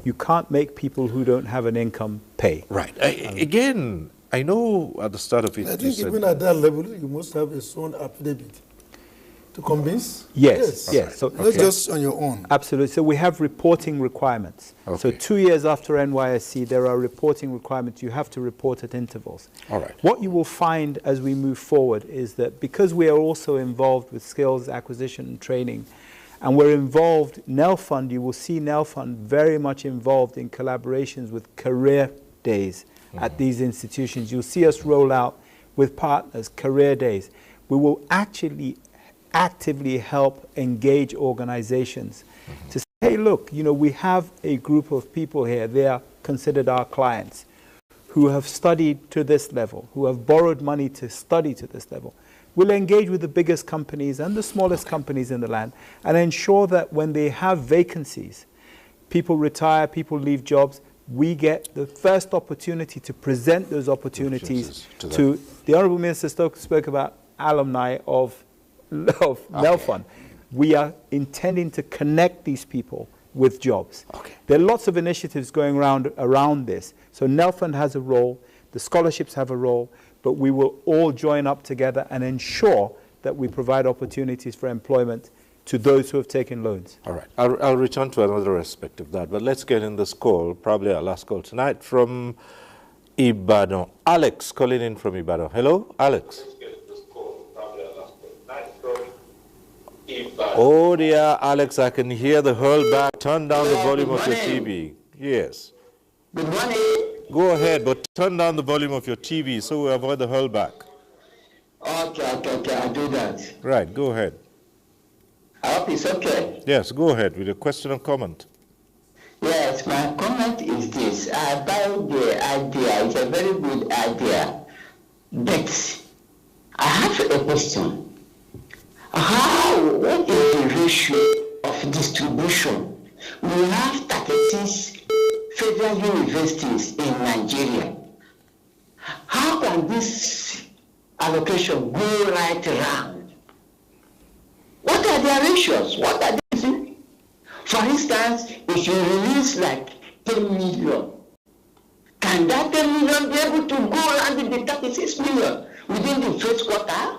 You can't make people who don't have an income pay. Right. Again, I know at the start of it. I think even at that level, you must have a sworn affidavit to convince. Yes. Yes. So not just on your own. Absolutely. So we have reporting requirements. Okay. So 2 years after NYSC, there are reporting requirements. You have to report at intervals. All right. What you will find as we move forward is that because we are also involved with skills acquisition and training, and we're involved, NELFund, you will see NELFund very much involved in collaborations with career days at these institutions. You'll see us roll out with partners career days. We will actually actively help engage organizations to say, hey, look, you know, we have a group of people here, they are considered our clients, who have studied to this level, who have borrowed money to study to this level. We'll engage with the biggest companies and the smallest companies in the land and ensure that when they have vacancies, people retire, people leave jobs, we get the first opportunity to present those opportunities to the Honourable Minister spoke about alumni of NELFund. We are intending to connect these people with jobs. There are lots of initiatives going around this. So NELFund has a role, the scholarships have a role, but we will all join up together and ensure that we provide opportunities for employment to those who have taken loans. All right. I'll return to another aspect of that, but let's get in this call, probably our last call tonight, from Ibadan. Alex calling in from Ibadan. Hello, Alex. Oh dear, Alex, I can hear the hurl back. Turn down the volume of your TV. Yes. Good morning. Go ahead, but turn down the volume of your TV so we avoid the hurl back. Okay, I'll do that. Right, go ahead. I hope it's okay. Yes, go ahead with a question or comment. Yes, my comment is this. I buy the idea. It's a very good idea. But I have a question. What is the ratio of distribution? We have 36 federal universities in Nigeria. How can this allocation go right around? What are their ratios? What are they? For instance, if you release like 10 million, can that 10 million be able to go around with the 36 million within the first quarter?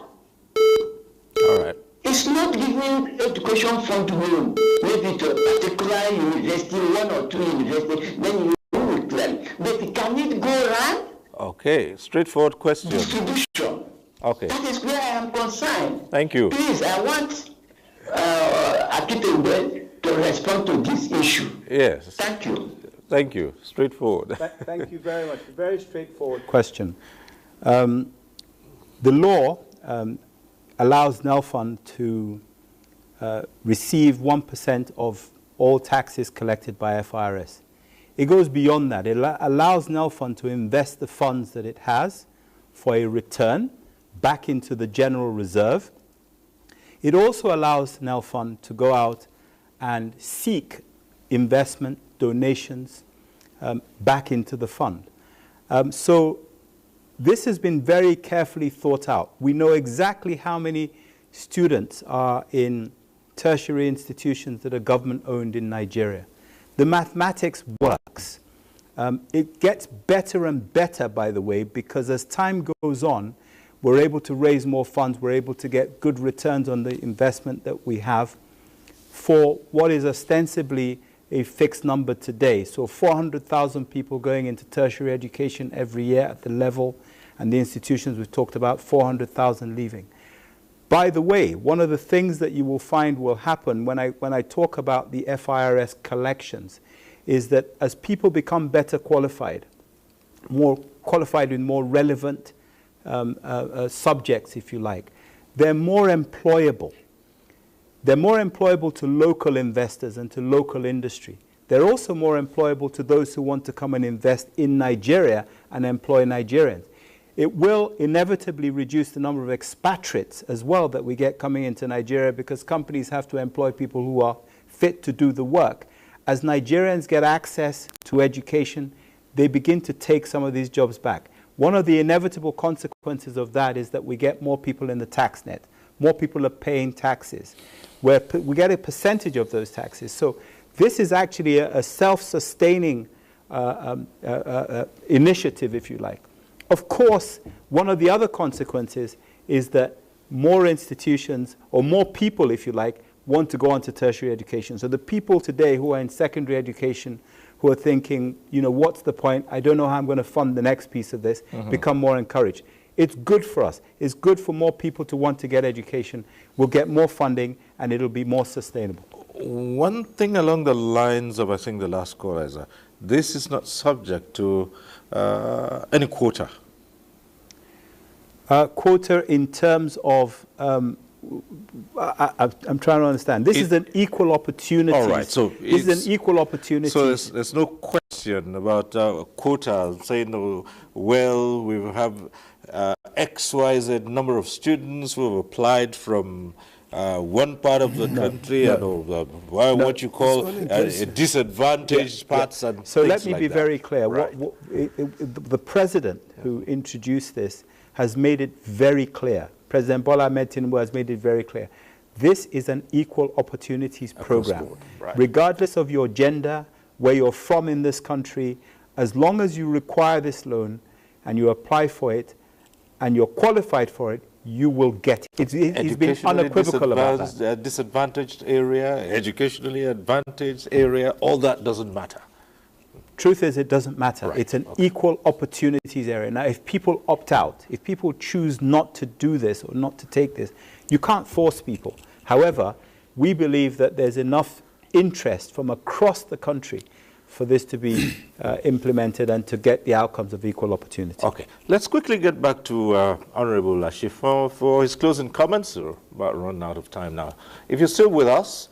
All right. It's not giving education fund loan, maybe to a particular university, 1 or 2 universities, then you will claim. But can it go around? Okay, straightforward question. Distribution. Okay. That is where I am concerned. Thank you. Please, I want Akitebe to respond to this issue. Yes. Thank you. Thank you. Straightforward. Thank you very much. A very straightforward question. The law allows NELFund to receive 1% of all taxes collected by FIRS. It goes beyond that. It allows NELFund to invest the funds that it has for a return back into the general reserve. It also allows NELFund to go out and seek investment, donations back into the fund. So this has been very carefully thought out. We know exactly how many students are in tertiary institutions that are government-owned in Nigeria. The mathematics works. It gets better and better, by the way, because as time goes on, we're able to raise more funds, we're able to get good returns on the investment that we have for what is ostensibly a fixed number today. So 400,000 people going into tertiary education every year at the level, and the institutions we've talked about, 400,000 leaving. By the way, one of the things that you will find will happen when I talk about the FIRS collections is that as people become better qualified, more qualified in more relevant subjects, if you like, they're more employable. They're more employable to local investors and to local industry. They're also more employable to those who want to come and invest in Nigeria and employ Nigerians. It will inevitably reduce the number of expatriates as well that we get coming into Nigeria, because companies have to employ people who are fit to do the work. As Nigerians get access to education, they begin to take some of these jobs back. One of the inevitable consequences of that is that we get more people in the tax net. More people are paying taxes. We get a percentage of those taxes. So this is actually a self-sustaining initiative, if you like. Of course, one of the other consequences is that more institutions, or more people, if you like, want to go on to tertiary education. So the people today who are in secondary education, who are thinking, you know, what's the point? I don't know how I'm going to fund the next piece of this, become more encouraged. It's good for us. It's good for more people to want to get education. We'll get more funding, and it'll be more sustainable. One thing along the lines of, I think, the last caller is this is not subject to any quota. Quota in terms of, I'm trying to understand. This is an equal opportunity. All right, so this is an equal opportunity. So there's no question about quota, saying, oh, well, we have XYZ number of students who have applied from one part of the country and what you call disadvantaged parts and so things let me like be that. very clear. Right. The president who introduced this has made it very clear. President Bola Ahmed Tinubu has made it very clear. This is an equal opportunities program. Right. Regardless of your gender, where you're from in this country, as long as you require this loan and you apply for it and you're qualified for it, you will get it. He's been unequivocal about that. Disadvantaged area, educationally advantaged area, all that doesn't matter. Truth is, it doesn't matter. Right. It's an equal opportunities area. Now, if people opt out, if people choose not to do this or not to take this, you can't force people. However, we believe that there's enough interest from across the country for this to be implemented and to get the outcomes of equal opportunity. Okay, let's quickly get back to Honorable Lashifon for his closing comments. We're about run out of time now. If you're still with us,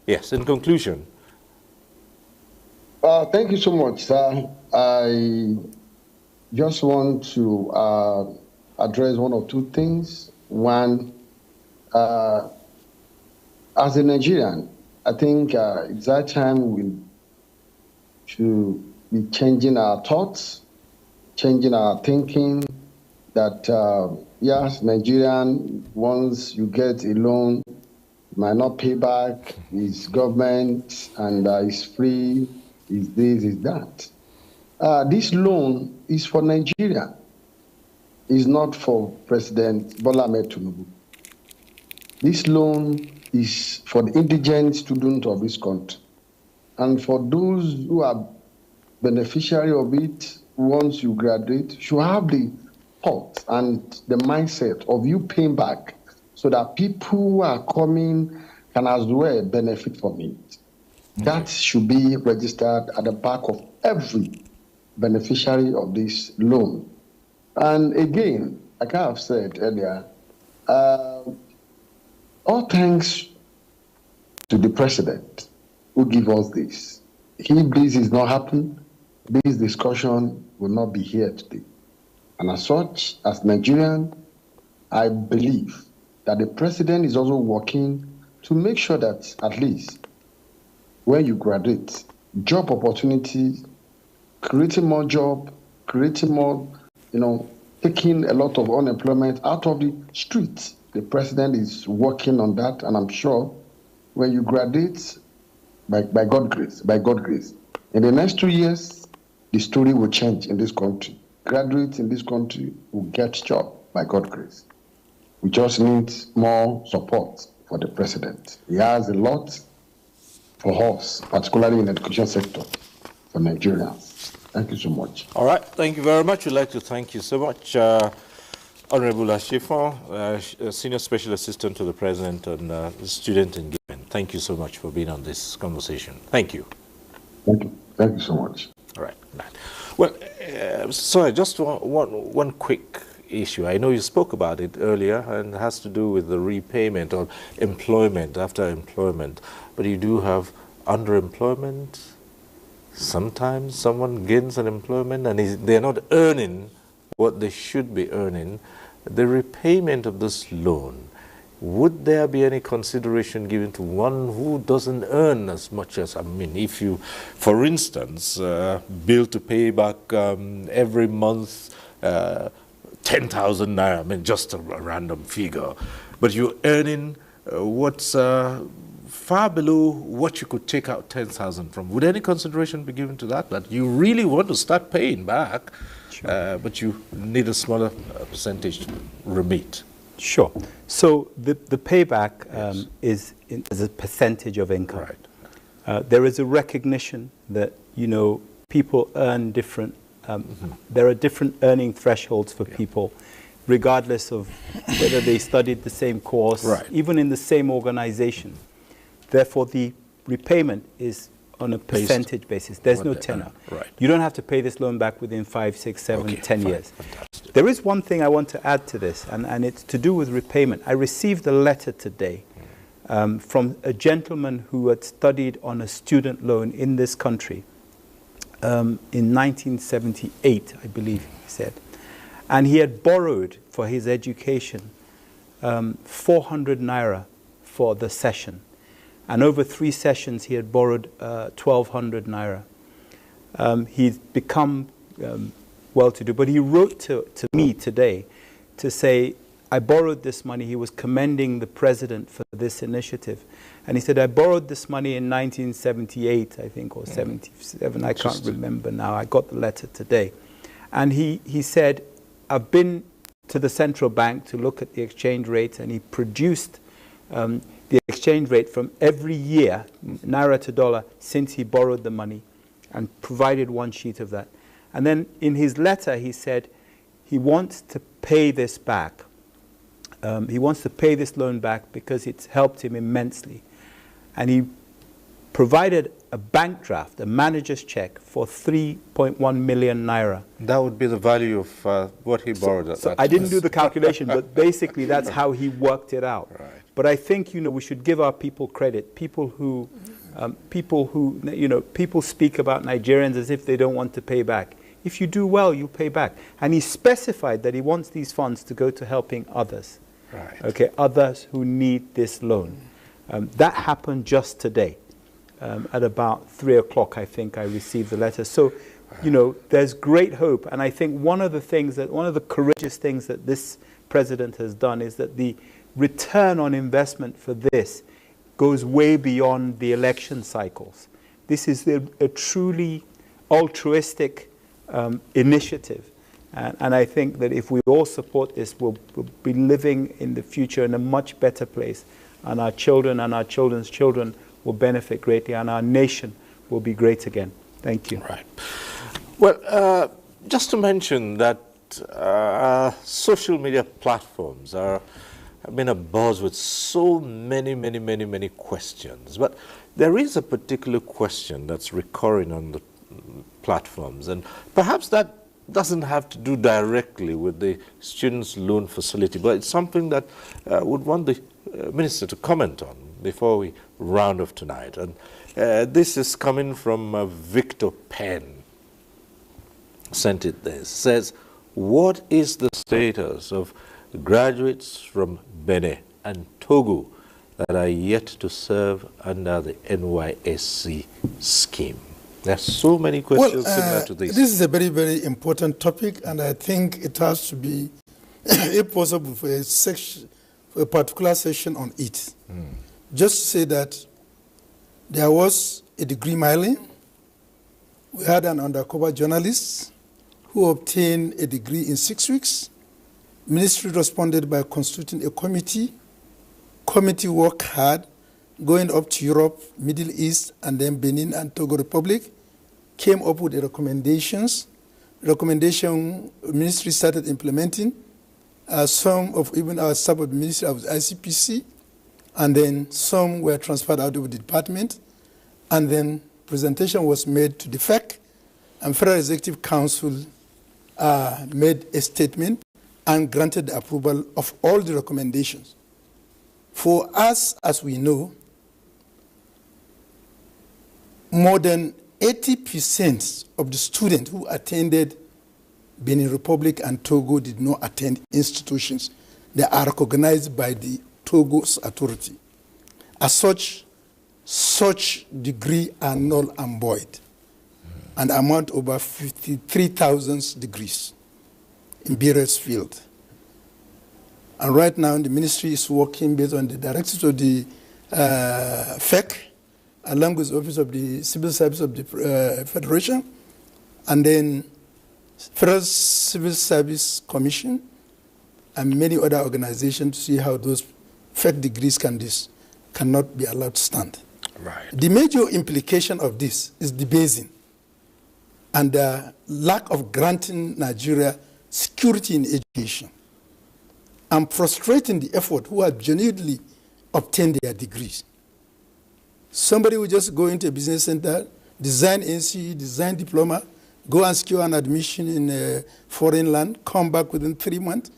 yes, in conclusion. Thank you so much, sir. I just want to address one or two things. One, as a Nigerian, I think it's that time we should be changing our thoughts, changing our thinking, that, yes, Nigerian, once you get a loan, you might not pay back, it's government, and it's free, is this, is that. This loan is for Nigeria. It's not for President Bola Ahmed Tinubu. This loan is for the indigent students of this country. And for those who are beneficiary of it, once you graduate, should have the thought and the mindset of you paying back, so that people who are coming can as well benefit from it. That should be registered at the back of every beneficiary of this loan. And again, like I have said earlier, all thanks to the president who gave us this. If this is not happening, this discussion will not be here today. And as such, as Nigerian, I believe that the president is also working to make sure that at least when you graduate, job opportunities, creating more job, creating more, taking a lot of unemployment out of the streets. The president is working on that, and I'm sure when you graduate, by God's grace, in the next 2 years, the story will change in this country. Graduates in this country will get job by God's grace. We just need more support for the president. He has a lot for us, particularly in the education sector, for Nigerians. Thank you so much. All right, thank you very much. We'd like to thank you so much, Honorable Lashifon, Senior Special Assistant to the President on Student Engagement. Thank you so much for being on this conversation. Thank you. Thank you. Thank you so much. All right. Well, sorry, just one quick issue. I know you spoke about it earlier, and it has to do with the repayment or employment after employment. But you do have underemployment. Sometimes someone gains an employment and they're not earning what they should be earning. The repayment of this loan, would there be any consideration given to one who doesn't earn as much as, I mean, if you, for instance, bill to pay back every month 10,000 naira, I mean, just a random figure, but you're earning what's far below what you could take out 10,000 from. Would any consideration be given to that? That you really want to start paying back, but you need a smaller percentage to remit? Sure. So the payback is a percentage of income. Right. There is a recognition that, people earn different, there are different earning thresholds for people, regardless of whether they studied the same course, even in the same organization. Therefore, the repayment is on a percentage basis. There's no tenor. You don't have to pay this loan back within 5, 6, 7, 10 years. Fantastic. There is one thing I want to add to this, and it's to do with repayment. I received a letter today from a gentleman who had studied on a student loan in this country in 1978, I believe he said. And he had borrowed for his education 400 naira for the session. And over 3 sessions, he had borrowed 1,200 naira. He's become well-to-do, but he wrote to me today to say, I borrowed this money. He was commending the president for this initiative. And he said, I borrowed this money in 1978, I think, or 77. I can't remember now. I got the letter today. And he said, I've been to the central bank to look at the exchange rates, and he produced the exchange rate from every year, naira to dollar, since he borrowed the money, and provided one sheet of that. And then in his letter, he said he wants to pay this back. He wants to pay this loan back because it's helped him immensely. And he provided a bank draft, a manager's check, for 3.1 million naira. That would be the value of what he borrowed at that I didn't do the calculation, but basically that's how he worked it out. Right. But I think, we should give our people credit. People speak about Nigerians as if they don't want to pay back. If you do well, you pay back. And he specified that he wants these funds to go to helping others. Right. Okay, others who need this loan. That happened just today. At about 3 o'clock, I think I received the letter. So, there's great hope. And I think one of the courageous things that this president has done is that the return on investment for this goes way beyond the election cycles. This is a truly altruistic initiative. And I think that if we all support this, we'll be living in the future in a much better place. And our children and our children's children will benefit greatly, and our nation will be great again. Thank you. Right. Well, just to mention that social media platforms have been abuzz with so many questions. But there is a particular question that's recurring on the platforms, and perhaps that doesn't have to do directly with the students' loan facility, but it's something that would want the Minister to comment on before we round off tonight. And this is coming from Victor Penn. Sent it there. It says, what is the status of graduates from Benin and Togo that are yet to serve under the NYSC scheme? There are so many questions similar to this. This is a very, very important topic, and I think it has to be, if possible, for a particular session on it. Just to say that there was a degree miling. We had an undercover journalist who obtained a degree in 6 weeks. Ministry responded by constituting a committee. Committee worked hard, going up to Europe, Middle East, and then Benin and Togo Republic, came up with the recommendations. Recommendation ministry started implementing. Some of even our staff of the ministry of ICPC, and then some were transferred out of the department, and then presentation was made to the FEC, and Federal Executive Council made a statement and granted the approval of all the recommendations. For us, as we know, more than 80% of the students who attended Benin Republic and Togo did not attend institutions that are recognized by the Togo's authority. As such degree are null and void and amount over 53,000 degrees in various fields. And right now the ministry is working based on the directives of the FEC, along with the Office of the Civil Service of the Federation, and then Federal Civil Service Commission, and many other organizations to see how those FEC degrees cannot be allowed to stand. Right. The major implication of this is the basin and the lack of granting Nigeria security in education and frustrating the effort who have genuinely obtained their degrees. Somebody will just go into a business center, design NCE, design diploma, go and secure an admission in a foreign land, come back within 3 months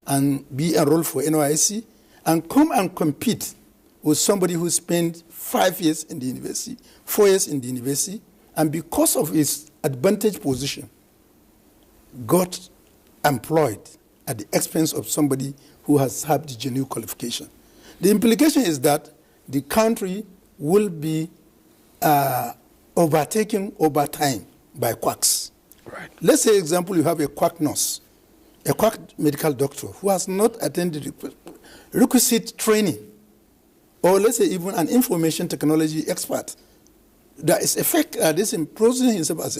and be enrolled for NYSC, and come and compete with somebody who spent 5 years in the university, 4 years in the university, and because of his advantage position, got employed at the expense of somebody who has had the genuine qualification. The implication is that the country will be overtaken over time by quacks. Right. Let's say, example, you have a quack nurse, a quack medical doctor who has not attended requisite training, or let's say even an information technology expert that is this imposing himself as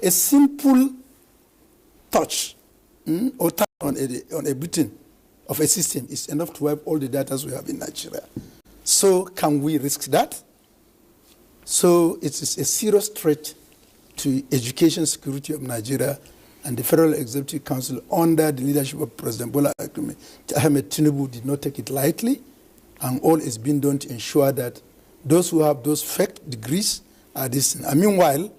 a simple touch or tap on a button of a system is enough to wipe all the data we have in Nigeria. So can we risk that? So it is a serious threat to education security of Nigeria, and the Federal Executive Council under the leadership of President Bola Ahmed Tinubu did not take it lightly, and all is being done to ensure that those who have those fake degrees are decent. And meanwhile,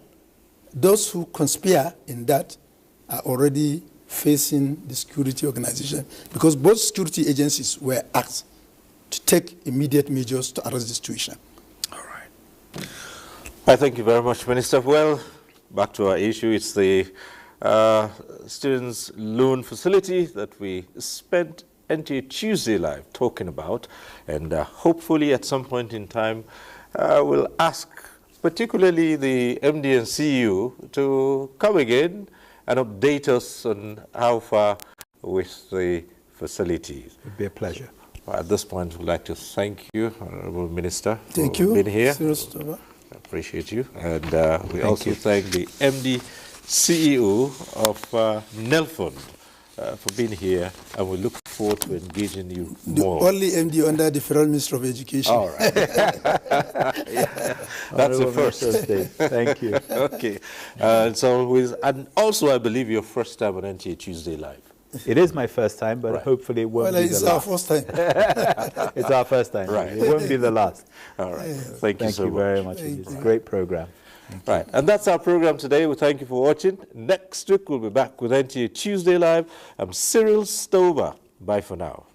those who conspire in that are already facing the security organization, because both security agencies were asked to take immediate measures to arrest the situation. All right. I thank you very much, Minister. Well, back to our issue. It's the students' loan facility that we spent NTA Tuesday Live talking about, and hopefully at some point in time we'll ask particularly the MD and CEO to come again and update us on how far with the facilities. It would be a pleasure. At this point, we'd like to thank you, Honorable Minister, thank for you. being here. I appreciate you. And we also thank the MD CEO of Nelfund for being here, and we look forward to engaging you more. The only MD under the Federal Minister of Education. All right. That's the first. Thank you. Okay. And also, I believe your first time on NTA Tuesday Live. It is my first time, but hopefully it won't be the last. It's our first time. It's our first time. Right. It won't be the last. All right. Thank you so much. Thank you very much. It's a great program. Right. And that's our program today. We thank you for watching. Next week, we'll be back with NTA Tuesday Live. I'm Cyril Stover. Bye for now.